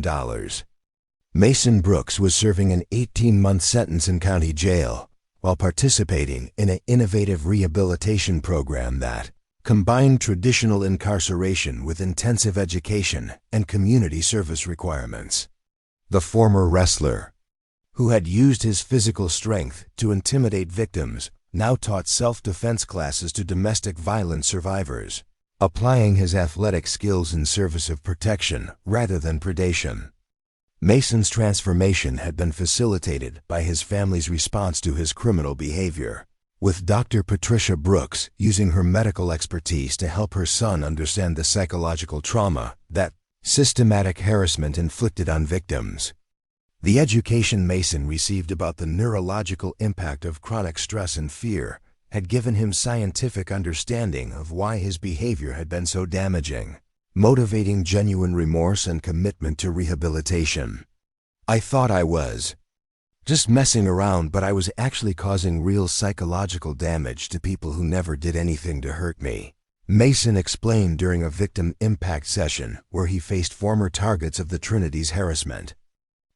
Mason Brooks was serving an 18-month sentence in county jail while participating in an innovative rehabilitation program that combined traditional incarceration with intensive education and community service requirements. The former wrestler, who had used his physical strength to intimidate victims, now taught self-defense classes to domestic violence survivors, applying his athletic skills in service of protection rather than predation. Mason's transformation had been facilitated by his family's response to his criminal behavior, with Dr. Patricia Brooks using her medical expertise to help her son understand the psychological trauma that systematic harassment inflicted on victims. The education Mason received about the neurological impact of chronic stress and fear had given him scientific understanding of why his behavior had been so damaging, motivating genuine remorse and commitment to rehabilitation. I thought I was just messing around, but I was actually causing real psychological damage to people who never did anything to hurt me, Mason explained during a victim impact session where he faced former targets of the Trinity's harassment.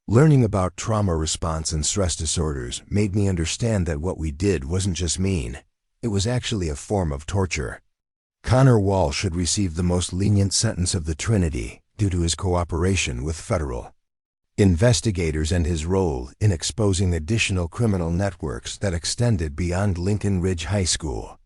Learning about trauma response and stress disorders made me understand that what we did wasn't just mean, it was actually a form of torture. Connor Wall should receive the most lenient sentence of the Trinity due to his cooperation with federal investigators and his role in exposing additional criminal networks that extended beyond Lincoln Ridge High School.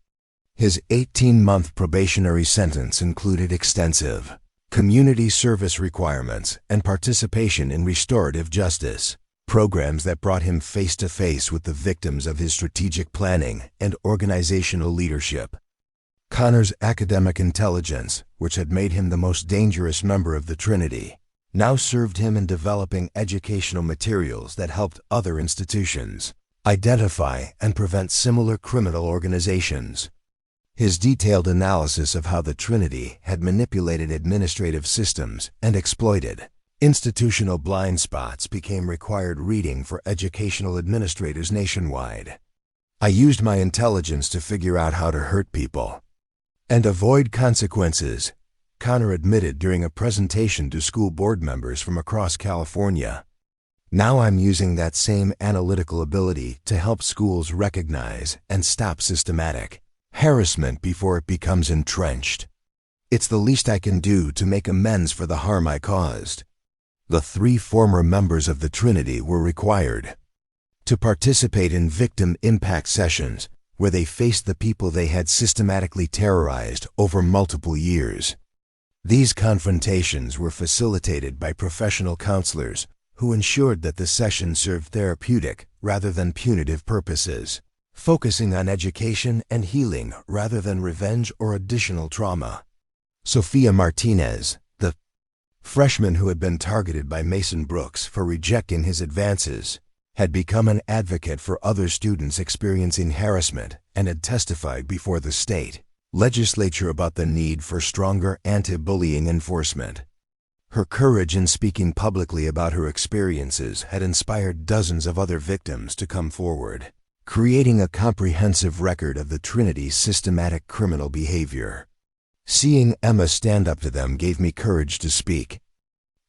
His 18-month probationary sentence included extensive community service requirements and participation in restorative justice programs that brought him face-to-face with the victims of his strategic planning and organizational leadership. Connor's academic intelligence, which had made him the most dangerous member of the Trinity, now served him in developing educational materials that helped other institutions identify and prevent similar criminal organizations. His detailed analysis of how the Trinity had manipulated administrative systems and exploited institutional blind spots became required reading for educational administrators nationwide. I used my intelligence to figure out how to hurt people and avoid consequences, Connor admitted during a presentation to school board members from across California. Now I'm using that same analytical ability to help schools recognize and stop systematic harassment before it becomes entrenched. It's the least I can do to make amends for the harm I caused. The 3 former members of the Trinity were required to participate in victim impact sessions where they faced the people they had systematically terrorized over multiple years. These confrontations were facilitated by professional counselors who ensured that the session served therapeutic rather than punitive purposes, focusing on education and healing rather than revenge or additional trauma. Sophia Martinez, the freshman who had been targeted by Mason Brooks for rejecting his advances, had become an advocate for other students experiencing harassment and had testified before the state legislature about the need for stronger anti-bullying enforcement. Her courage in speaking publicly about her experiences had inspired dozens of other victims to come forward, creating a comprehensive record of the Trinity's systematic criminal behavior. Seeing Emma stand up to them gave me courage to speak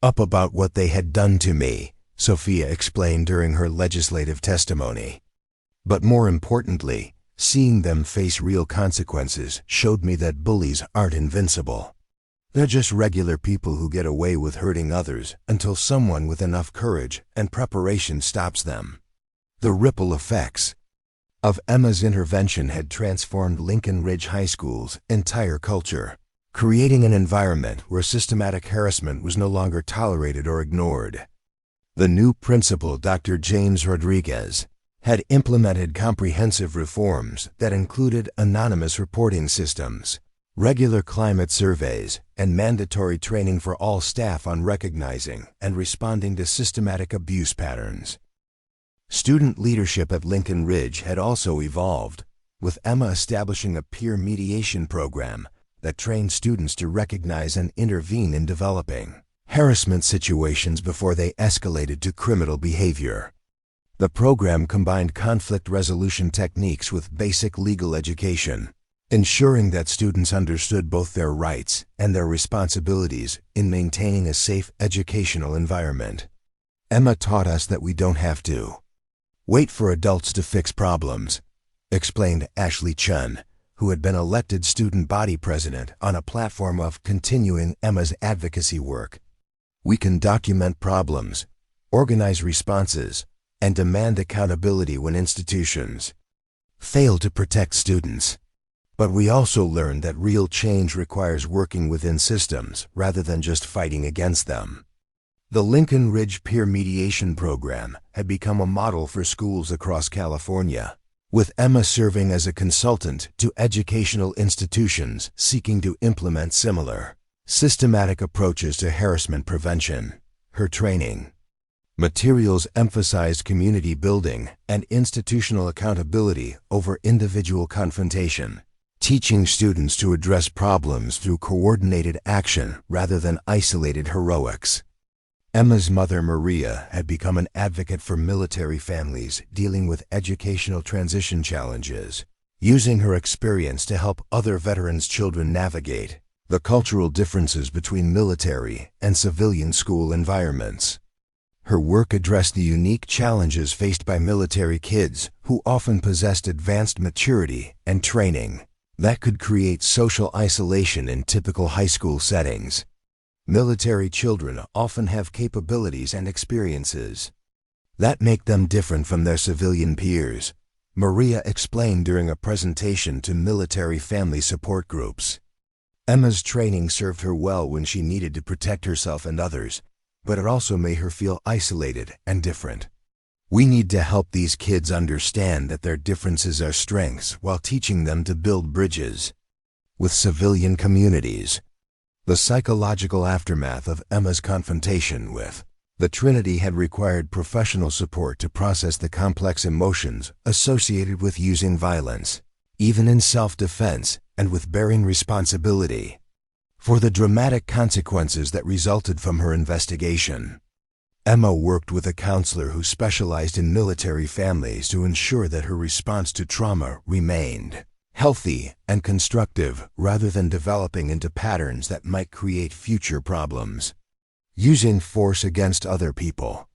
up about what they had done to me, Sophia explained during her legislative testimony. But more importantly, seeing them face real consequences showed me that bullies aren't invincible. They're just regular people who get away with hurting others until someone with enough courage and preparation stops them. The ripple effects of Emma's intervention had transformed Lincoln Ridge High School's entire culture, creating an environment where systematic harassment was no longer tolerated or ignored. The new principal, Dr. James Rodriguez, had implemented comprehensive reforms that included anonymous reporting systems, regular climate surveys, and mandatory training for all staff on recognizing and responding to systematic abuse patterns. Student leadership at Lincoln Ridge had also evolved, with Emma establishing a peer mediation program that trained students to recognize and intervene in developing harassment situations before they escalated to criminal behavior. The program combined conflict resolution techniques with basic legal education, ensuring that students understood both their rights and their responsibilities in maintaining a safe educational environment. Emma taught us that we don't have to wait for adults to fix problems, explained Ashley Chun, who had been elected student body president on a platform of continuing Emma's advocacy work. We can document problems, organize responses, and demand accountability when institutions fail to protect students. But we also learned that real change requires working within systems rather than just fighting against them. The Lincoln Ridge Peer Mediation Program had become a model for schools across California, with Emma serving as a consultant to educational institutions seeking to implement similar systematic approaches to harassment prevention. Her training materials emphasized community building and institutional accountability over individual confrontation, teaching students to address problems through coordinated action rather than isolated heroics. Emma's mother, Maria, had become an advocate for military families dealing with educational transition challenges, using her experience to help other veterans' children navigate the cultural differences between military and civilian school environments. Her work addressed the unique challenges faced by military kids who often possessed advanced maturity and training that could create social isolation in typical high school settings. Military children often have capabilities and experiences that make them different from their civilian peers, Maria explained during a presentation to military family support groups. Emma's training served her well when she needed to protect herself and others, but it also made her feel isolated and different. We need to help these kids understand that their differences are strengths while teaching them to build bridges with civilian communities. The psychological aftermath of Emma's confrontation with the Trinity had required professional support to process the complex emotions associated with using violence, even in self-defense, and with bearing responsibility for the dramatic consequences that resulted from her investigation. Emma worked with a counselor who specialized in military families to ensure that her response to trauma remained healthy and constructive rather than developing into patterns that might create future problems. Using force against other people,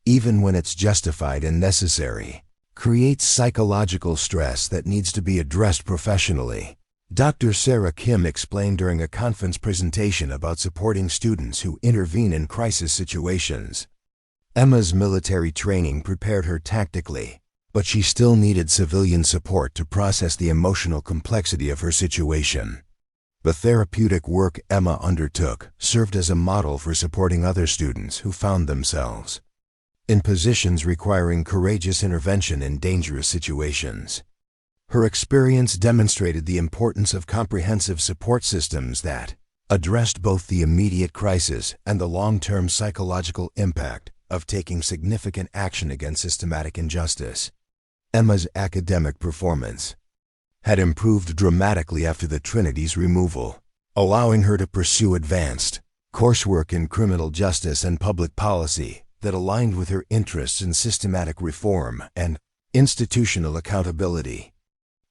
even when it's justified and necessary, creates psychological stress that needs to be addressed professionally. Dr. Sarah Kim explained during a conference presentation about supporting students who intervene in crisis situations. Emma's military training prepared her tactically, but she still needed civilian support to process the emotional complexity of her situation. The therapeutic work Emma undertook served as a model for supporting other students who found themselves in positions requiring courageous intervention in dangerous situations. Her experience demonstrated the importance of comprehensive support systems that addressed both the immediate crisis and the long-term psychological impact of taking significant action against systematic injustice. Emma's academic performance had improved dramatically after the Trinity's removal, allowing her to pursue advanced coursework in criminal justice and public policy that aligned with her interests in systematic reform and institutional accountability.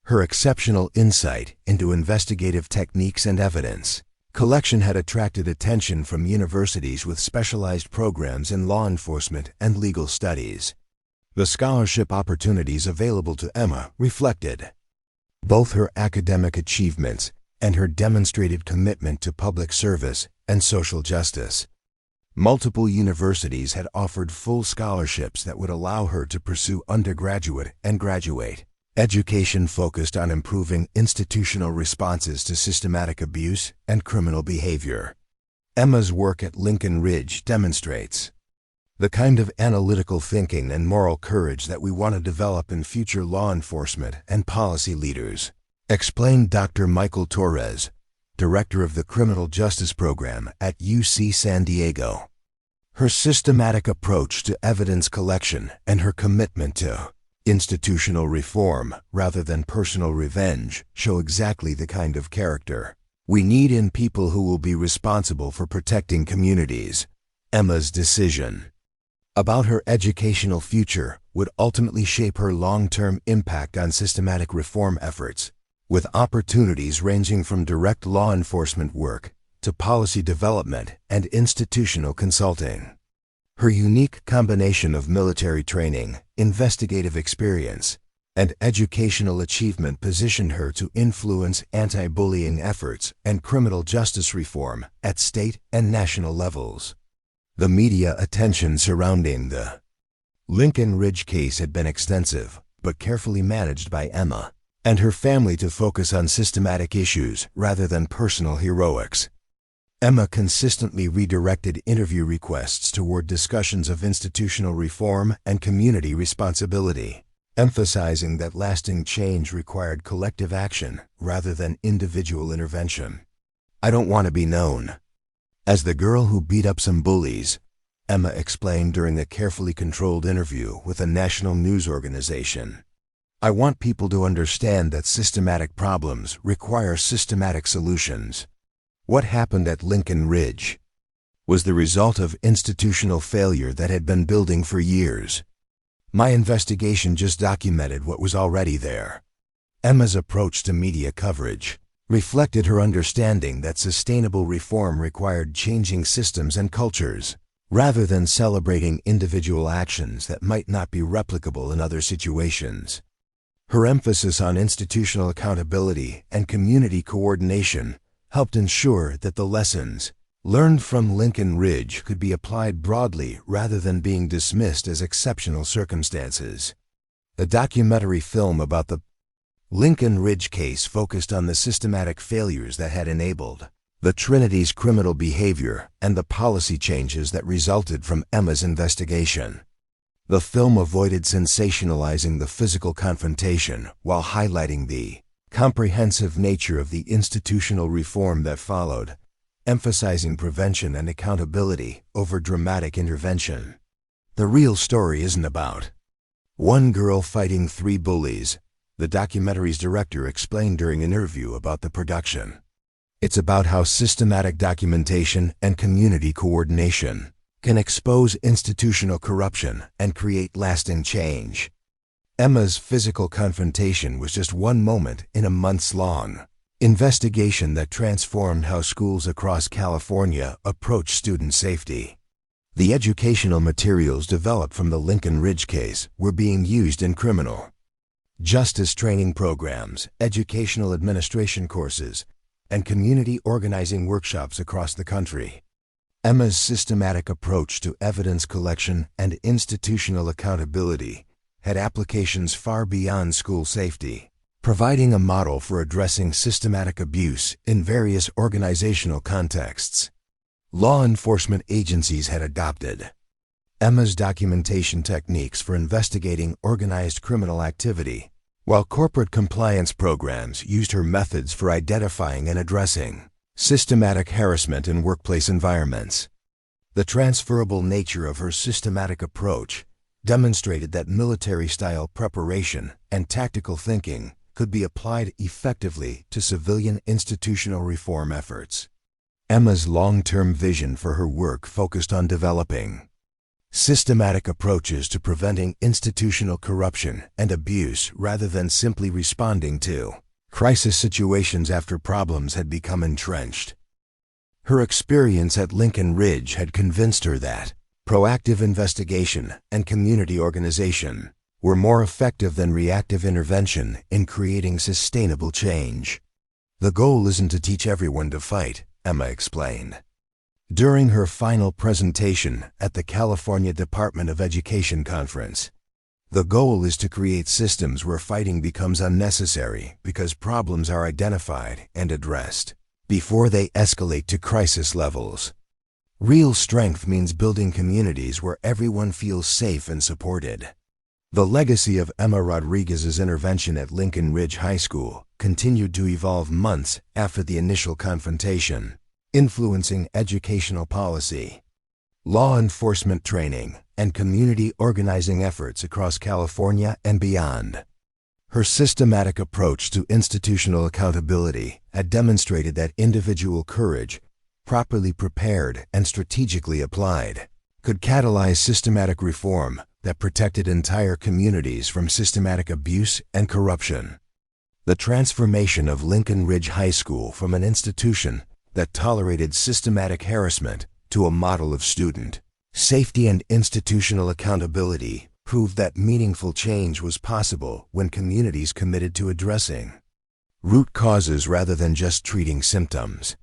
Her exceptional insight into investigative techniques and evidence collection had attracted attention from universities with specialized programs in law enforcement and legal studies. The scholarship opportunities available to Emma reflected both her academic achievements and her demonstrated commitment to public service and social justice. Multiple universities had offered full scholarships that would allow her to pursue undergraduate and graduate education focused on improving institutional responses to systematic abuse and criminal behavior. Emma's work at Lincoln Ridge demonstrates the kind of analytical thinking and moral courage that we want to develop in future law enforcement and policy leaders, explained Dr. Michael Torres, director of the Criminal Justice Program at UC San Diego. Her systematic approach to evidence collection and her commitment to institutional reform rather than personal revenge show exactly the kind of character we need in people who will be responsible for protecting communities. Emma's decision about her educational future would ultimately shape her long-term impact on systematic reform efforts, with opportunities ranging from direct law enforcement work to policy development and institutional consulting. Her unique combination of military training, investigative experience, and educational achievement positioned her to influence anti-bullying efforts and criminal justice reform at state and national levels. The media attention surrounding the Lincoln Ridge case had been extensive, but carefully managed by Emma and her family to focus on systematic issues rather than personal heroics. Emma consistently redirected interview requests toward discussions of institutional reform and community responsibility, emphasizing that lasting change required collective action rather than individual intervention. "I don't want to be known as the girl who beat up some bullies," Emma explained during a carefully controlled interview with a national news organization. "I want people to understand that systematic problems require systematic solutions. What happened at Lincoln Ridge was the result of institutional failure that had been building for years. My investigation just documented what was already there." Emma's approach to media coverage reflected her understanding that sustainable reform required changing systems and cultures, rather than celebrating individual actions that might not be replicable in other situations. Her emphasis on institutional accountability and community coordination helped ensure that the lessons learned from Lincoln Ridge could be applied broadly rather than being dismissed as exceptional circumstances. A documentary film about the Lincoln Ridge case focused on the systematic failures that had enabled the Trinity's criminal behavior and the policy changes that resulted from Emma's investigation. The film avoided sensationalizing the physical confrontation while highlighting the comprehensive nature of the institutional reform that followed, emphasizing prevention and accountability over dramatic intervention. "The real story isn't about one girl fighting 3 bullies," the documentary's director explained during an interview about the production. "It's about how systematic documentation and community coordination can expose institutional corruption and create lasting change. Emma's physical confrontation was just one moment in a months-long investigation that transformed how schools across California approach student safety. The educational materials developed from the Lincoln Ridge case were being used in criminal justice training programs, educational administration courses, and community organizing workshops across the country. Emma's systematic approach to evidence collection and institutional accountability had applications far beyond school safety, providing a model for addressing systematic abuse in various organizational contexts. Law enforcement agencies had adopted Emma's documentation techniques for investigating organized criminal activity, while corporate compliance programs used her methods for identifying and addressing systematic harassment in workplace environments. The transferable nature of her systematic approach demonstrated that military-style preparation and tactical thinking could be applied effectively to civilian institutional reform efforts. Emma's long-term vision for her work focused on developing systematic approaches to preventing institutional corruption and abuse rather than simply responding to crisis situations after problems had become entrenched. Her experience at Lincoln Ridge had convinced her that proactive investigation and community organization were more effective than reactive intervention in creating sustainable change. "The goal isn't to teach everyone to fight," Emma explained during her final presentation at the California Department of Education conference. "The goal is to create systems where fighting becomes unnecessary because problems are identified and addressed before they escalate to crisis levels. Real strength means building communities where everyone feels safe and supported." The legacy of Emma Rodriguez's intervention at Lincoln Ridge High School continued to evolve months after the initial confrontation, influencing educational policy, law enforcement training, and community organizing efforts across California and beyond. Her systematic approach to institutional accountability had demonstrated that individual courage, properly prepared and strategically applied, could catalyze systematic reform that protected entire communities from systematic abuse and corruption. The transformation of Lincoln Ridge High School from an institution that tolerated systematic harassment to a model of student safety and institutional accountability proved that meaningful change was possible when communities committed to addressing root causes rather than just treating symptoms.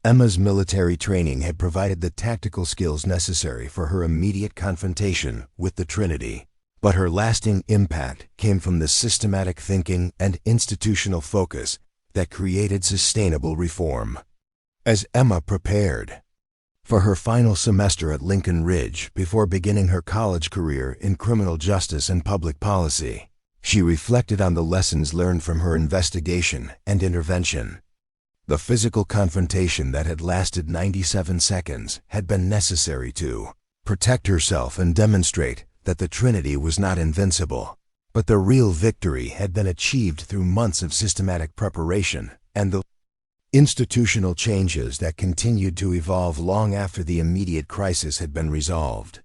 Emma's military training had provided the tactical skills necessary for her immediate confrontation with the Trinity, but her lasting impact came from the systematic thinking and institutional focus that created sustainable reform. As Emma prepared for her final semester at Lincoln Ridge before beginning her college career in criminal justice and public policy, she reflected on the lessons learned from her investigation and intervention. The physical confrontation that had lasted 97 seconds had been necessary to protect herself and demonstrate that the Trinity was not invincible. But the real victory had been achieved through months of systematic preparation and the institutional changes that continued to evolve long after the immediate crisis had been resolved.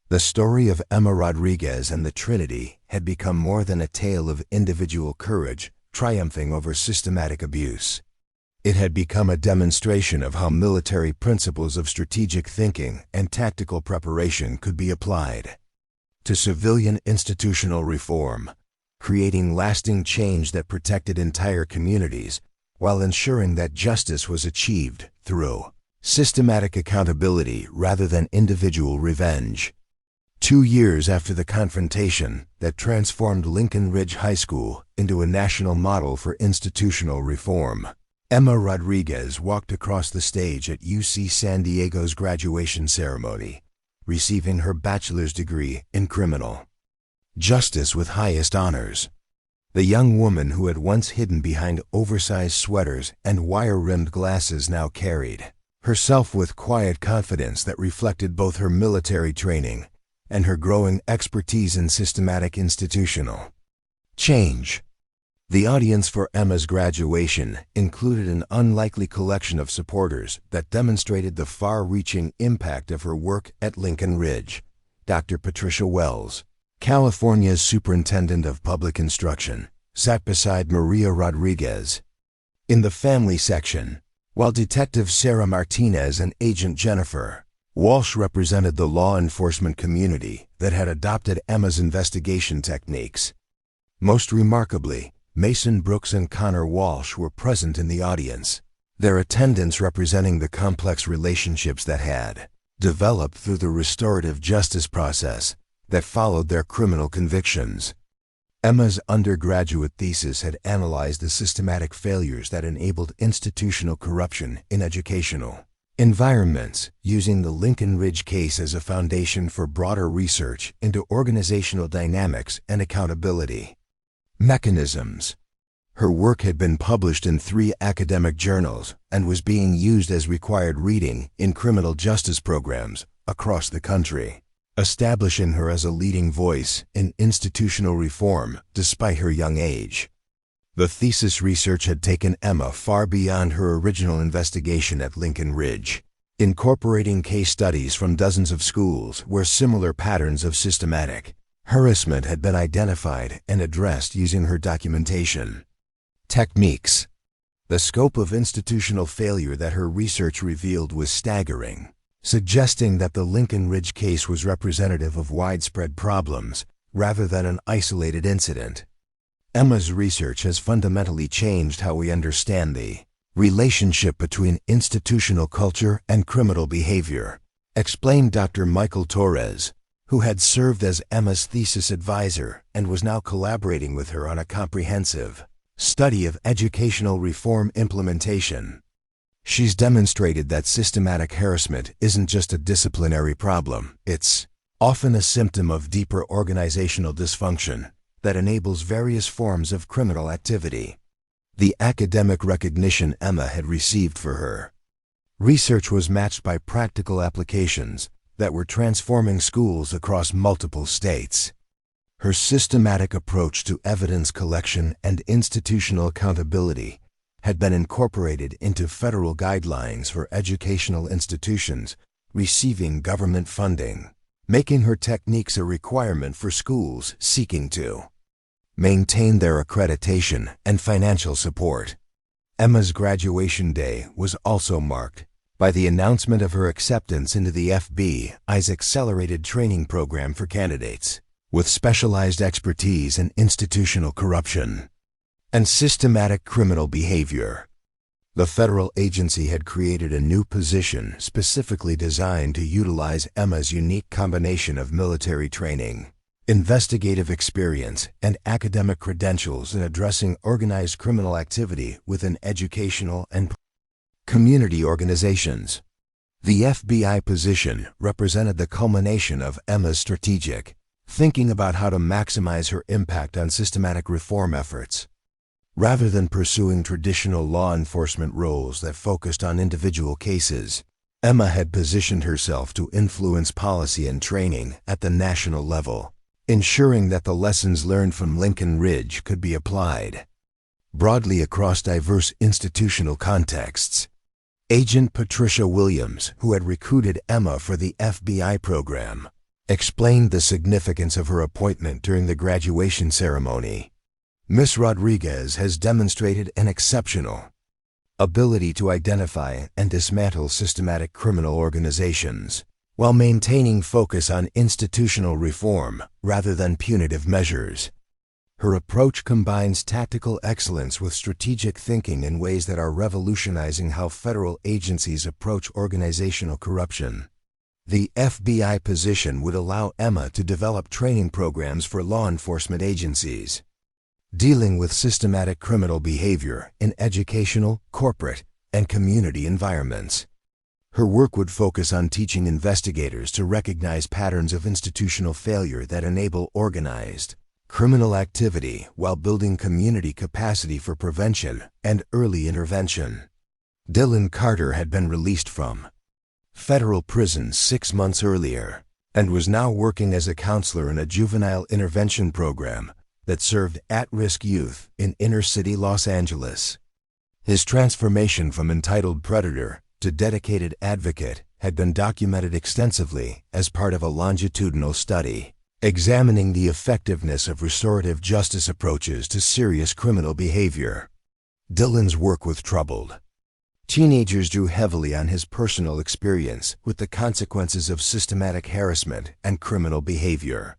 The story of Emma Rodriguez and the Trinity had become more than a tale of individual courage triumphing over systematic abuse. It had become a demonstration of how military principles of strategic thinking and tactical preparation could be applied to civilian institutional reform, creating lasting change that protected entire communities while ensuring that justice was achieved through systematic accountability rather than individual revenge. 2 years after the confrontation that transformed Lincoln Ridge High School into a national model for institutional reform, Emma Rodriguez walked across the stage at UC San Diego's graduation ceremony, receiving her bachelor's degree in criminal justice with highest honors. The young woman who had once hidden behind oversized sweaters and wire-rimmed glasses now carried herself with quiet confidence that reflected both her military training and her growing expertise in systematic institutional change. The audience for Emma's graduation included an unlikely collection of supporters that demonstrated the far-reaching impact of her work at Lincoln Ridge. Dr. Patricia Wells, California's Superintendent of Public Instruction, sat beside Maria Rodriguez. In the family section, while Detective Sarah Martinez and Agent Jennifer Walsh represented the law enforcement community that had adopted Emma's investigation techniques. Most remarkably, Mason Brooks and Connor Walsh were present in the audience, their attendance representing the complex relationships that had developed through the restorative justice process that followed their criminal convictions. Emma's undergraduate thesis had analyzed the systematic failures that enabled institutional corruption in educational environments, using the Lincoln Ridge case as a foundation for broader research into organizational dynamics and accountability mechanisms. Her work had been published in 3 academic journals and was being used as required reading in criminal justice programs across the country, establishing her as a leading voice in institutional reform despite her young age. The thesis research had taken Emma far beyond her original investigation at Lincoln Ridge, incorporating case studies from dozens of schools where similar patterns of systematic harassment had been identified and addressed using her documentation techniques. The scope of institutional failure that her research revealed was staggering, suggesting that the Lincoln Ridge case was representative of widespread problems rather than an isolated incident. Emma's research has fundamentally changed how we understand the relationship between institutional culture and criminal behavior, explained Dr. Michael Torres, who had served as Emma's thesis advisor and was now collaborating with her on a comprehensive study of educational reform implementation. She's demonstrated that systematic harassment isn't just a disciplinary problem, it's often a symptom of deeper organizational dysfunction that enables various forms of criminal activity. The academic recognition Emma had received for her research was matched by practical applications that were transforming schools across multiple states. Her systematic approach to evidence collection and institutional accountability had been incorporated into federal guidelines for educational institutions receiving government funding, making her techniques a requirement for schools seeking to maintain their accreditation and financial support. Emma's graduation day was also marked by the announcement of her acceptance into the FBI's accelerated training program for candidates with specialized expertise in institutional corruption and systematic criminal behavior. The federal agency had created a new position specifically designed to utilize Emma's unique combination of military training, investigative experience, and academic credentials in addressing organized criminal activity within educational and community organizations. The FBI position represented the culmination of Emma's strategic thinking about how to maximize her impact on systematic reform efforts. Rather than pursuing traditional law enforcement roles that focused on individual cases, Emma had positioned herself to influence policy and training at the national level, ensuring that the lessons learned from Lincoln Ridge could be applied broadly across diverse institutional contexts. Agent Patricia Williams, who had recruited Emma for the FBI program, explained the significance of her appointment during the graduation ceremony. Ms. Rodriguez has demonstrated an exceptional ability to identify and dismantle systematic criminal organizations while maintaining focus on institutional reform rather than punitive measures. Her approach combines tactical excellence with strategic thinking in ways that are revolutionizing how federal agencies approach organizational corruption. The FBI position would allow Emma to develop training programs for law enforcement agencies dealing with systematic criminal behavior in educational, corporate, and community environments. Her work would focus on teaching investigators to recognize patterns of institutional failure that enable organized criminal activity while building community capacity for prevention and early intervention. Dylan Carter had been released from federal prison 6 months earlier and was now working as a counselor in a juvenile intervention program that served at-risk youth in inner-city Los Angeles. His transformation from entitled predator to dedicated advocate had been documented extensively as part of a longitudinal study, examining the effectiveness of restorative justice approaches to serious criminal behavior. Dylan's work with troubled teenagers drew heavily on his personal experience with the consequences of systematic harassment and criminal behavior.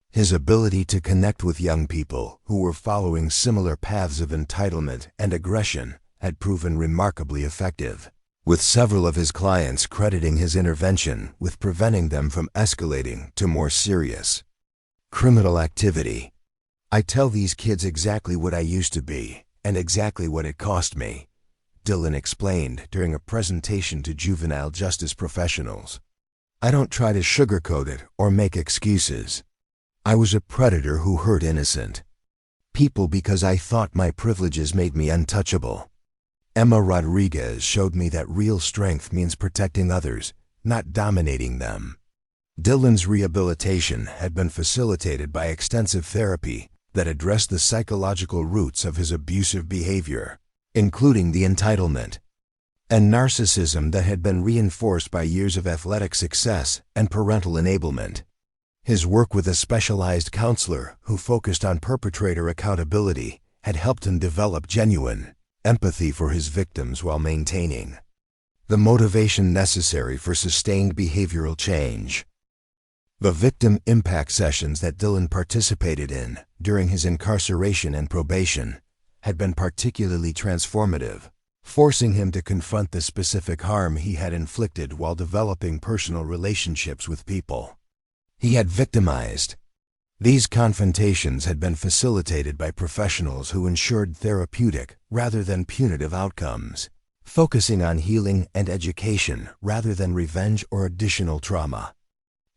His ability to connect with young people who were following similar paths of entitlement and aggression had proven remarkably effective, with several of his clients crediting his intervention with preventing them from escalating to more serious criminal activity. "I tell these kids exactly what I used to be and exactly what it cost me," Dylan explained during a presentation to juvenile justice professionals. "I don't try to sugarcoat it or make excuses. I was a predator who hurt innocent people because I thought my privileges made me untouchable. Emma Rodriguez showed me that real strength means protecting others, not dominating them." Dylan's rehabilitation had been facilitated by extensive therapy that addressed the psychological roots of his abusive behavior, including the entitlement and narcissism that had been reinforced by years of athletic success and parental enablement. His work with a specialized counselor who focused on perpetrator accountability had helped him develop genuine empathy for his victims while maintaining the motivation necessary for sustained behavioral change. The victim impact sessions that Dylan participated in during his incarceration and probation had been particularly transformative, forcing him to confront the specific harm he had inflicted while developing personal relationships with people he had victimized. These confrontations had been facilitated by professionals who ensured therapeutic rather than punitive outcomes, focusing on healing and education rather than revenge or additional trauma.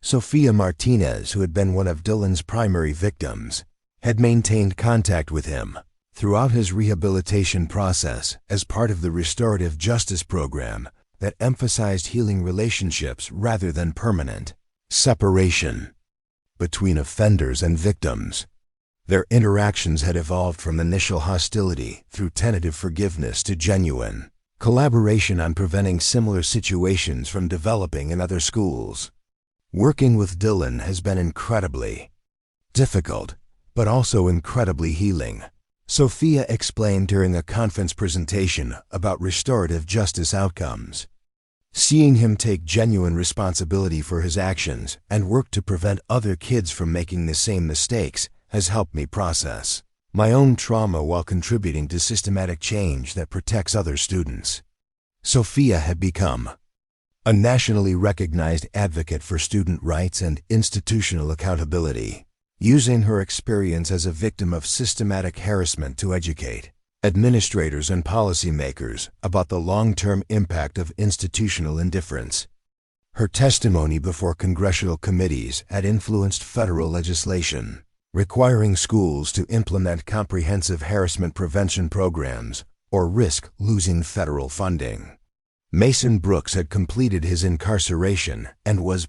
Sophia Martinez, who had been one of Dylan's primary victims, had maintained contact with him throughout his rehabilitation process as part of the restorative justice program that emphasized healing relationships rather than permanent separation between offenders and victims. Their interactions had evolved from initial hostility through tentative forgiveness to genuine collaboration on preventing similar situations from developing in other schools. Working with Dylan has been incredibly difficult, but also incredibly healing, Sophia explained during a conference presentation about restorative justice outcomes. "Seeing him take genuine responsibility for his actions and work to prevent other kids from making the same mistakes has helped me process my own trauma while contributing to systematic change that protects other students." Sophia had become a nationally recognized advocate for student rights and institutional accountability, using her experience as a victim of systematic harassment to educate administrators and policymakers about the long-term impact of institutional indifference. Her testimony before congressional committees had influenced federal legislation requiring schools to implement comprehensive harassment prevention programs or risk losing federal funding. Mason Brooks had completed his incarceration and was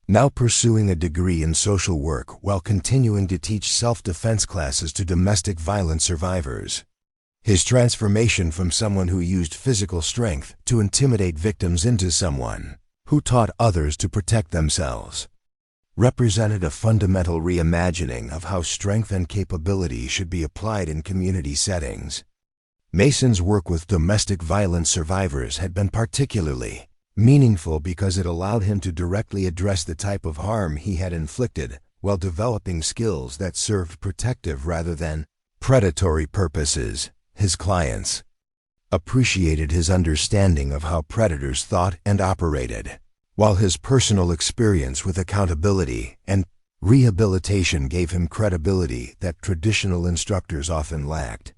now pursuing a degree in social work while continuing to teach self-defense classes to domestic violence survivors. His transformation from someone who used physical strength to intimidate victims into someone who taught others to protect themselves represented a fundamental reimagining of how strength and capability should be applied in community settings. Mason's work with domestic violence survivors had been particularly meaningful because it allowed him to directly address the type of harm he had inflicted while developing skills that served protective rather than predatory purposes. His clients appreciated his understanding of how predators thought and operated, while his personal experience with accountability and rehabilitation gave him credibility that traditional instructors often lacked.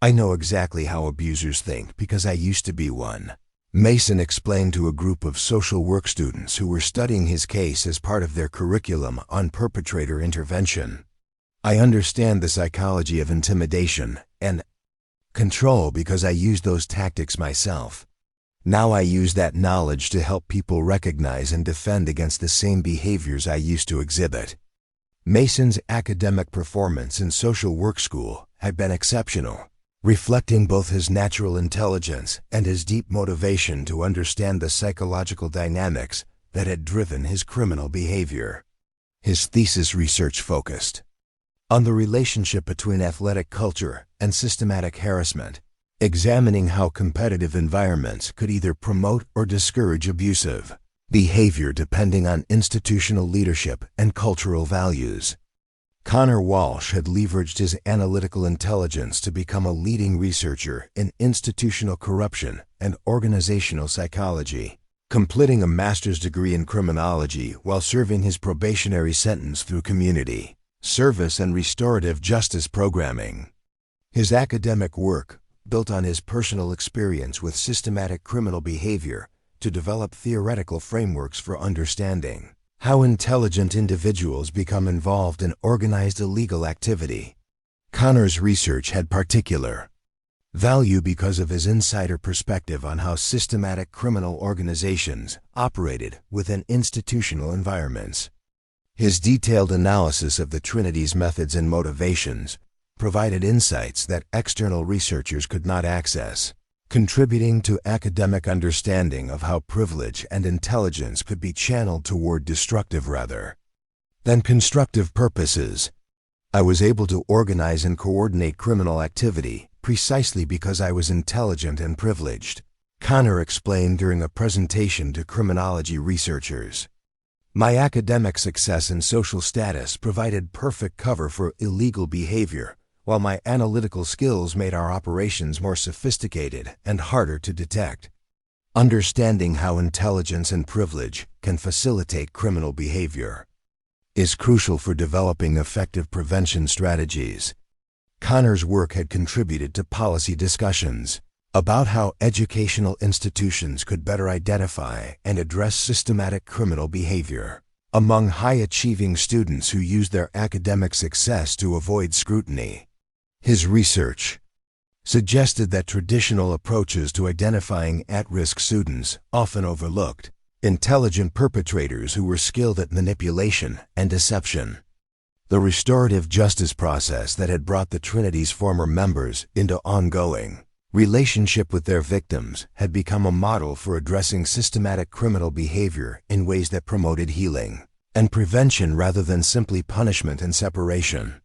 "I know exactly how abusers think because I used to be one," Mason explained to a group of social work students who were studying his case as part of their curriculum on perpetrator intervention. "I understand the psychology of intimidation and control because I used those tactics myself. Now I use that knowledge to help people recognize and defend against the same behaviors I used to exhibit." Mason's academic performance in social work school had been exceptional, reflecting both his natural intelligence and his deep motivation to understand the psychological dynamics that had driven his criminal behavior. His thesis research focused on the relationship between athletic culture and systematic harassment, examining how competitive environments could either promote or discourage abusive behavior depending on institutional leadership and cultural values. Connor Walsh had leveraged his analytical intelligence to become a leading researcher in institutional corruption and organizational psychology, completing a master's degree in criminology while serving his probationary sentence through community service and restorative justice programming. His academic work built on his personal experience with systematic criminal behavior to develop theoretical frameworks for understanding how intelligent individuals become involved in organized illegal activity. Connor's research had particular value because of his insider perspective on how systematic criminal organizations operated within institutional environments. His detailed analysis of the Trinity's methods and motivations provided insights that external researchers could not access, contributing to academic understanding of how privilege and intelligence could be channeled toward destructive rather than constructive purposes. I was able to organize and coordinate criminal activity precisely because I was intelligent and privileged, Connor explained during a presentation to criminology researchers. My academic success and social status provided perfect cover for illegal behavior, while my analytical skills made our operations more sophisticated and harder to detect. Understanding how intelligence and privilege can facilitate criminal behavior is crucial for developing effective prevention strategies. Connor's work had contributed to policy discussions about how educational institutions could better identify and address systematic criminal behavior among high-achieving students who use their academic success to avoid scrutiny. His research suggested that traditional approaches to identifying at-risk students often overlooked intelligent perpetrators who were skilled at manipulation and deception. The restorative justice process that had brought the Trinity's former members into ongoing relationship with their victims had become a model for addressing systematic criminal behavior in ways that promoted healing and prevention rather than simply punishment and separation.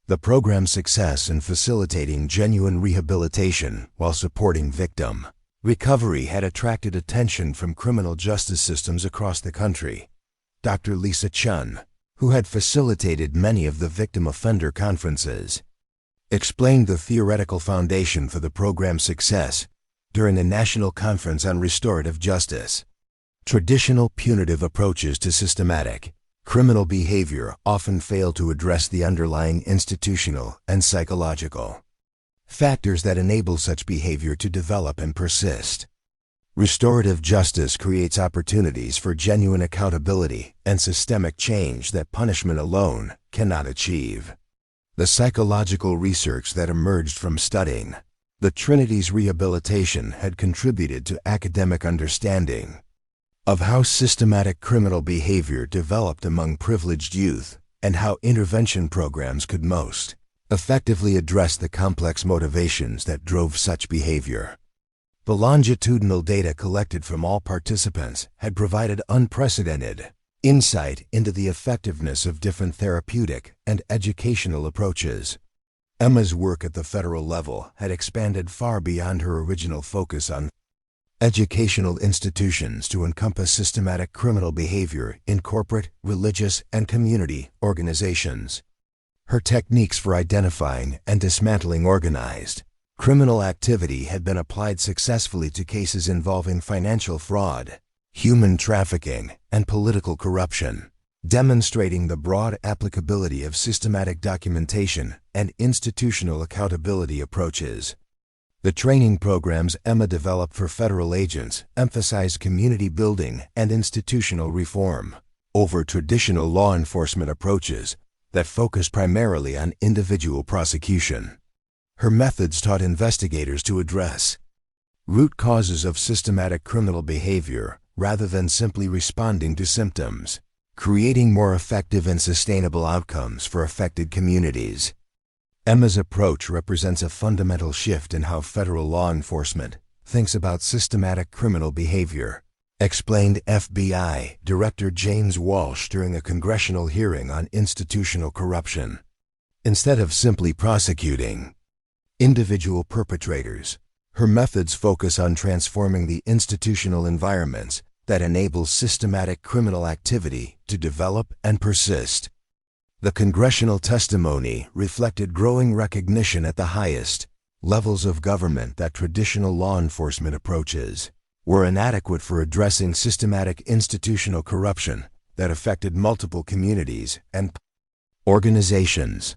The program's success in facilitating genuine rehabilitation while supporting victim recovery had attracted attention from criminal justice systems across the country. Dr. Lisa Chun, who had facilitated many of the victim offender conferences, explained the theoretical foundation for the program's success during the National Conference on Restorative Justice. Traditional punitive approaches to systematic criminal behavior often fail to address the underlying institutional and psychological factors that enable such behavior to develop and persist. Restorative justice creates opportunities for genuine accountability and systemic change that punishment alone cannot achieve. The psychological research that emerged from studying the Trinity's rehabilitation had contributed to academic understanding of how systematic criminal behavior developed among privileged youth and how intervention programs could most effectively address the complex motivations that drove such behavior. The longitudinal data collected from all participants had provided unprecedented insight into the effectiveness of different therapeutic and educational approaches. Emma's work at the federal level had expanded far beyond her original focus on educational institutions to encompass systematic criminal behavior in corporate, religious, and community organizations. Her techniques for identifying and dismantling organized criminal activity had been applied successfully to cases involving financial fraud, human trafficking, and political corruption, demonstrating the broad applicability of systematic documentation and institutional accountability approaches. The training programs Emma developed for federal agents emphasized community building and institutional reform over traditional law enforcement approaches that focus primarily on individual prosecution. Her methods taught investigators to address root causes of systematic criminal behavior rather than simply responding to symptoms. creating more effective and sustainable outcomes for affected communities. Emma's approach represents a fundamental shift in how federal law enforcement thinks about systematic criminal behavior, explained FBI Director James Walsh during a congressional hearing on institutional corruption. Instead of simply prosecuting individual perpetrators, her methods focus on transforming the institutional environments that enable systematic criminal activity to develop and persist. The congressional testimony reflected growing recognition at the highest levels of government that traditional law enforcement approaches were inadequate for addressing systematic institutional corruption that affected multiple communities and organizations.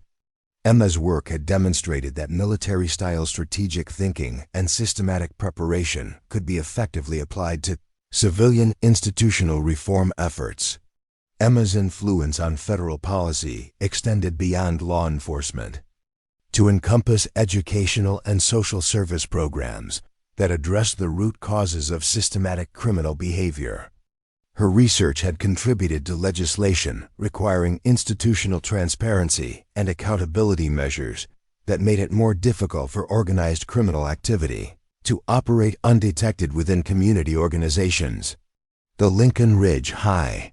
Emma's work had demonstrated that military-style strategic thinking and systematic preparation could be effectively applied to civilian institutional reform efforts. Emma's influence on federal policy extended beyond law enforcement to encompass educational and social service programs that addressed the root causes of systematic criminal behavior. Her research had contributed to legislation requiring institutional transparency and accountability measures that made it more difficult for organized criminal activity to operate undetected within community organizations. The Lincoln Ridge High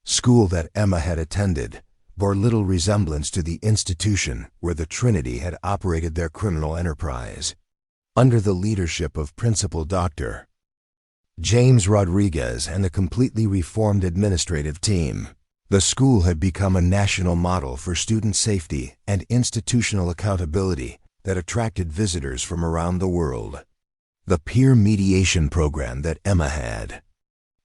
School that Emma had attended bore little resemblance to the institution where the Trinity had operated their criminal enterprise. Under the leadership of Principal Dr. James Rodriguez and a completely reformed administrative team, the school had become a national model for student safety and institutional accountability that attracted visitors from around the world. The peer mediation program that Emma had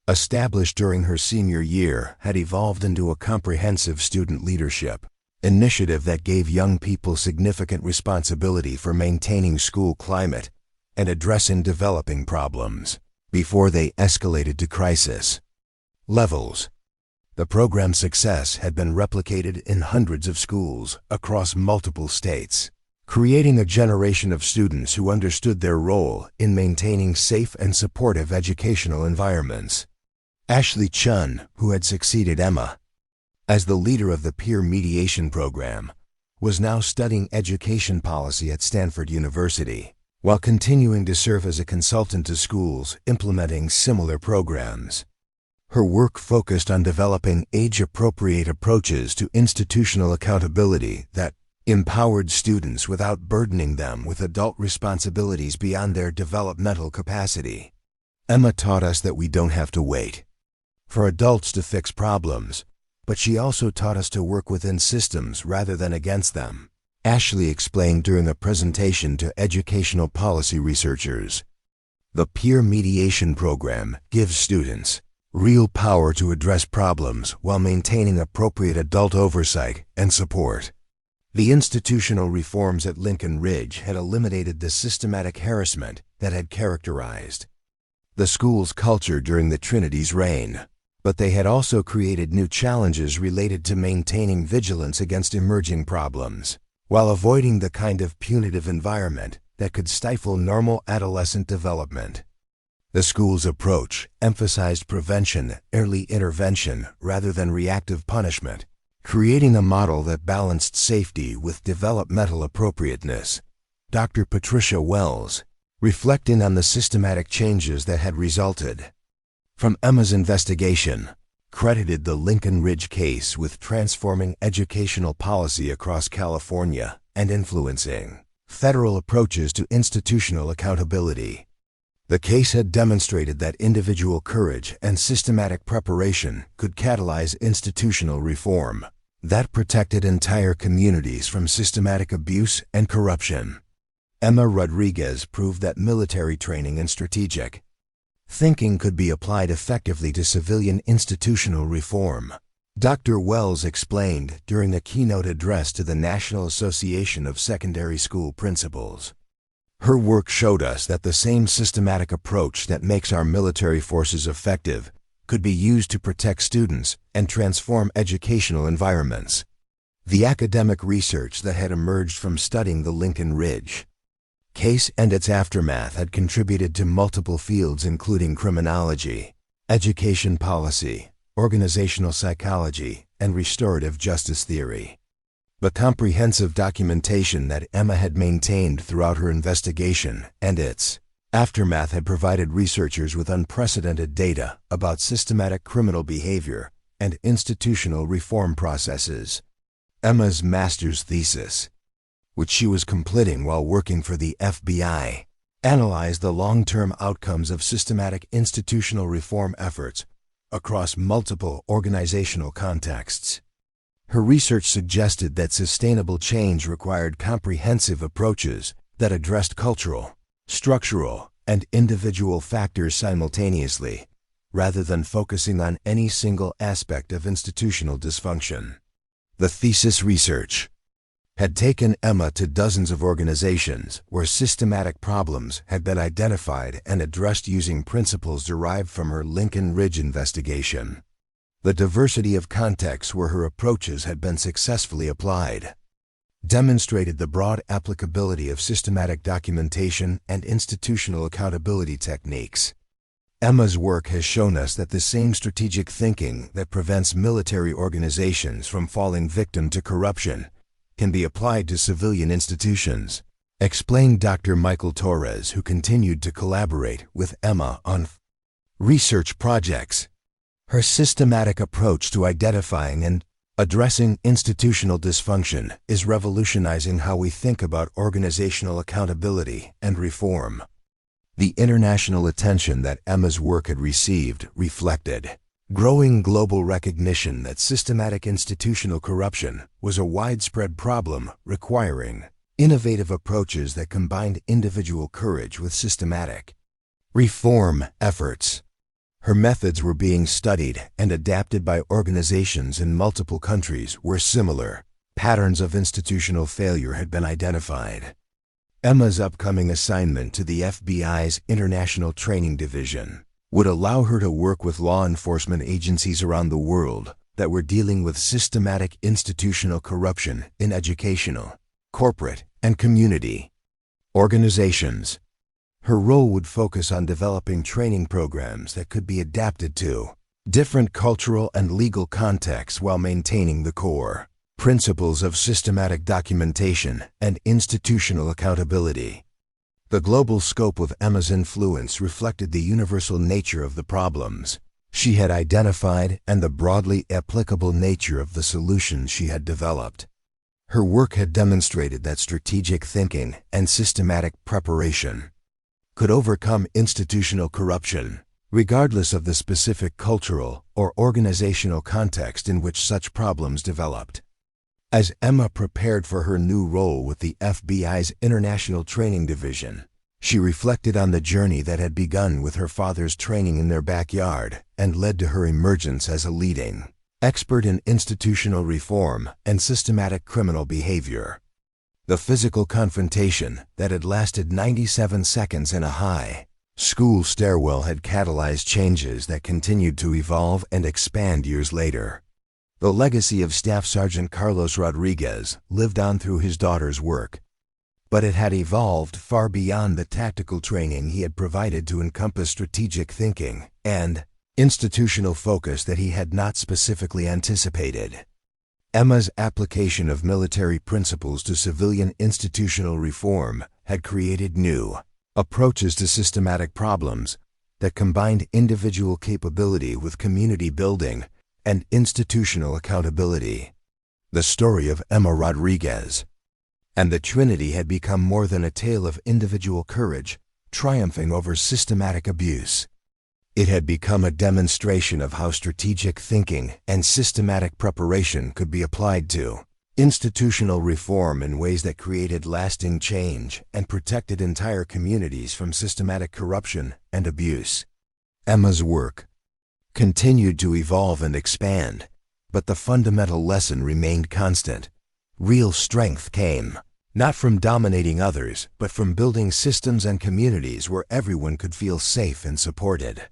established during her senior year had evolved into a comprehensive student leadership initiative that gave young people significant responsibility for maintaining school climate and addressing developing problems before they escalated to crisis levels. The program's success had been replicated in hundreds of schools across multiple states, creating a generation of students who understood their role in maintaining safe and supportive educational environments. Ashley Chun, who had succeeded Emma as the leader of the peer mediation program, was now studying education policy at Stanford University, while continuing to serve as a consultant to schools implementing similar programs. Her work focused on developing age-appropriate approaches to institutional accountability that empowered students without burdening them with adult responsibilities beyond their developmental capacity. Emma taught us that we don't have to wait for adults to fix problems, but she also taught us to work within systems rather than against them, Ashley explained during a presentation to educational policy researchers. The peer mediation program gives students real power to address problems while maintaining appropriate adult oversight and support. The institutional reforms at Lincoln Ridge had eliminated the systematic harassment that had characterized the school's culture during the Trinity's reign, but they had also created new challenges related to maintaining vigilance against emerging problems, while avoiding the kind of punitive environment that could stifle normal adolescent development. The school's approach emphasized prevention, early intervention, rather than reactive punishment, creating a model that balanced safety with developmental appropriateness. Dr. Patricia Wells, reflecting on the systematic changes that had resulted from Emma's investigation, credited the Lincoln Ridge case with transforming educational policy across California and influencing federal approaches to institutional accountability. The case had demonstrated that individual courage and systematic preparation could catalyze institutional reform that protected entire communities from systematic abuse and corruption. Emma Rodriguez proved that military training and strategic thinking could be applied effectively to civilian institutional reform. Dr. Wells explained during the keynote address to the National Association of Secondary School Principals. Her work showed us that the same systematic approach that makes our military forces effective could be used to protect students and transform educational environments. The academic research that had emerged from studying the Lincoln Ridge case and its aftermath had contributed to multiple fields including criminology, education policy, organizational psychology, and restorative justice theory. The comprehensive documentation that Emma had maintained throughout her investigation and its aftermath had provided researchers with unprecedented data about systematic criminal behavior and institutional reform processes. Emma's master's thesis, which she was completing while working for the FBI, analyzed the long-term outcomes of systematic institutional reform efforts across multiple organizational contexts. Her research suggested that sustainable change required comprehensive approaches that addressed cultural, structural, and individual factors simultaneously, rather than focusing on any single aspect of institutional dysfunction. The thesis research had taken Emma to dozens of organizations where systematic problems had been identified and addressed using principles derived from her Lincoln Ridge investigation. The diversity of contexts where her approaches had been successfully applied demonstrated the broad applicability of systematic documentation and institutional accountability techniques. Emma's work has shown us that the same strategic thinking that prevents military organizations from falling victim to corruption can be applied to civilian institutions, explained Dr. Michael Torres, who continued to collaborate with Emma on research projects. Her systematic approach to identifying and addressing institutional dysfunction is revolutionizing how we think about organizational accountability and reform. The international attention that Emma's work had received reflected growing global recognition that systematic institutional corruption was a widespread problem requiring innovative approaches that combined individual courage with systematic reform efforts. Her methods were being studied and adapted by organizations in multiple countries where similar patterns of institutional failure had been identified. Emma's upcoming assignment to the FBI's International Training Division would allow her to work with law enforcement agencies around the world that were dealing with systematic institutional corruption in educational, corporate, and community organizations. Her role would focus on developing training programs that could be adapted to different cultural and legal contexts while maintaining the core principles of systematic documentation and institutional accountability. The global scope of Emma's influence reflected the universal nature of the problems she had identified and the broadly applicable nature of the solutions she had developed. Her work had demonstrated that strategic thinking and systematic preparation could overcome institutional corruption, regardless of the specific cultural or organizational context in which such problems developed. As Emma prepared for her new role with the FBI's International Training Division, she reflected on the journey that had begun with her father's training in their backyard and led to her emergence as a leading expert in institutional reform and systematic criminal behavior. The physical confrontation that had lasted 97 seconds in a high school stairwell had catalyzed changes that continued to evolve and expand years later. The legacy of Staff Sergeant Carlos Rodriguez lived on through his daughter's work, but it had evolved far beyond the tactical training he had provided to encompass strategic thinking and institutional focus that he had not specifically anticipated. Emma's application of military principles to civilian institutional reform had created new approaches to systematic problems that combined individual capability with community building and institutional accountability. The story of Emma Rodriguez and the Trinity had become more than a tale of individual courage triumphing over systematic abuse. It had become a demonstration of how strategic thinking and systematic preparation could be applied to institutional reform in ways that created lasting change and protected entire communities from systematic corruption and abuse. Emma's work continued to evolve and expand, but the fundamental lesson remained constant. Real strength came not from dominating others, but from building systems and communities where everyone could feel safe and supported.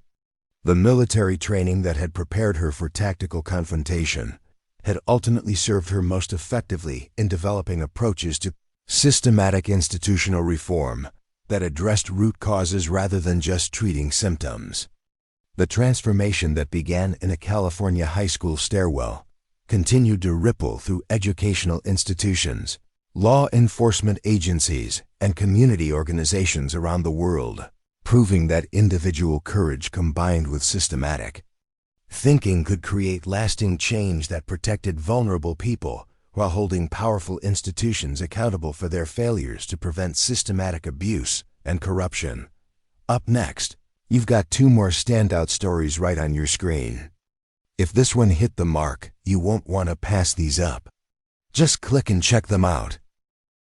The military training that had prepared her for tactical confrontation had ultimately served her most effectively in developing approaches to systematic institutional reform that addressed root causes rather than just treating symptoms. The transformation that began in a California high school stairwell continued to ripple through educational institutions, law enforcement agencies, and community organizations around the world, proving that individual courage combined with systematic thinking could create lasting change that protected vulnerable people while holding powerful institutions accountable for their failures to prevent systematic abuse and corruption. Up next, you've got 2 more standout stories right on your screen. If this one hit the mark, you won't want to pass these up. Just click and check them out.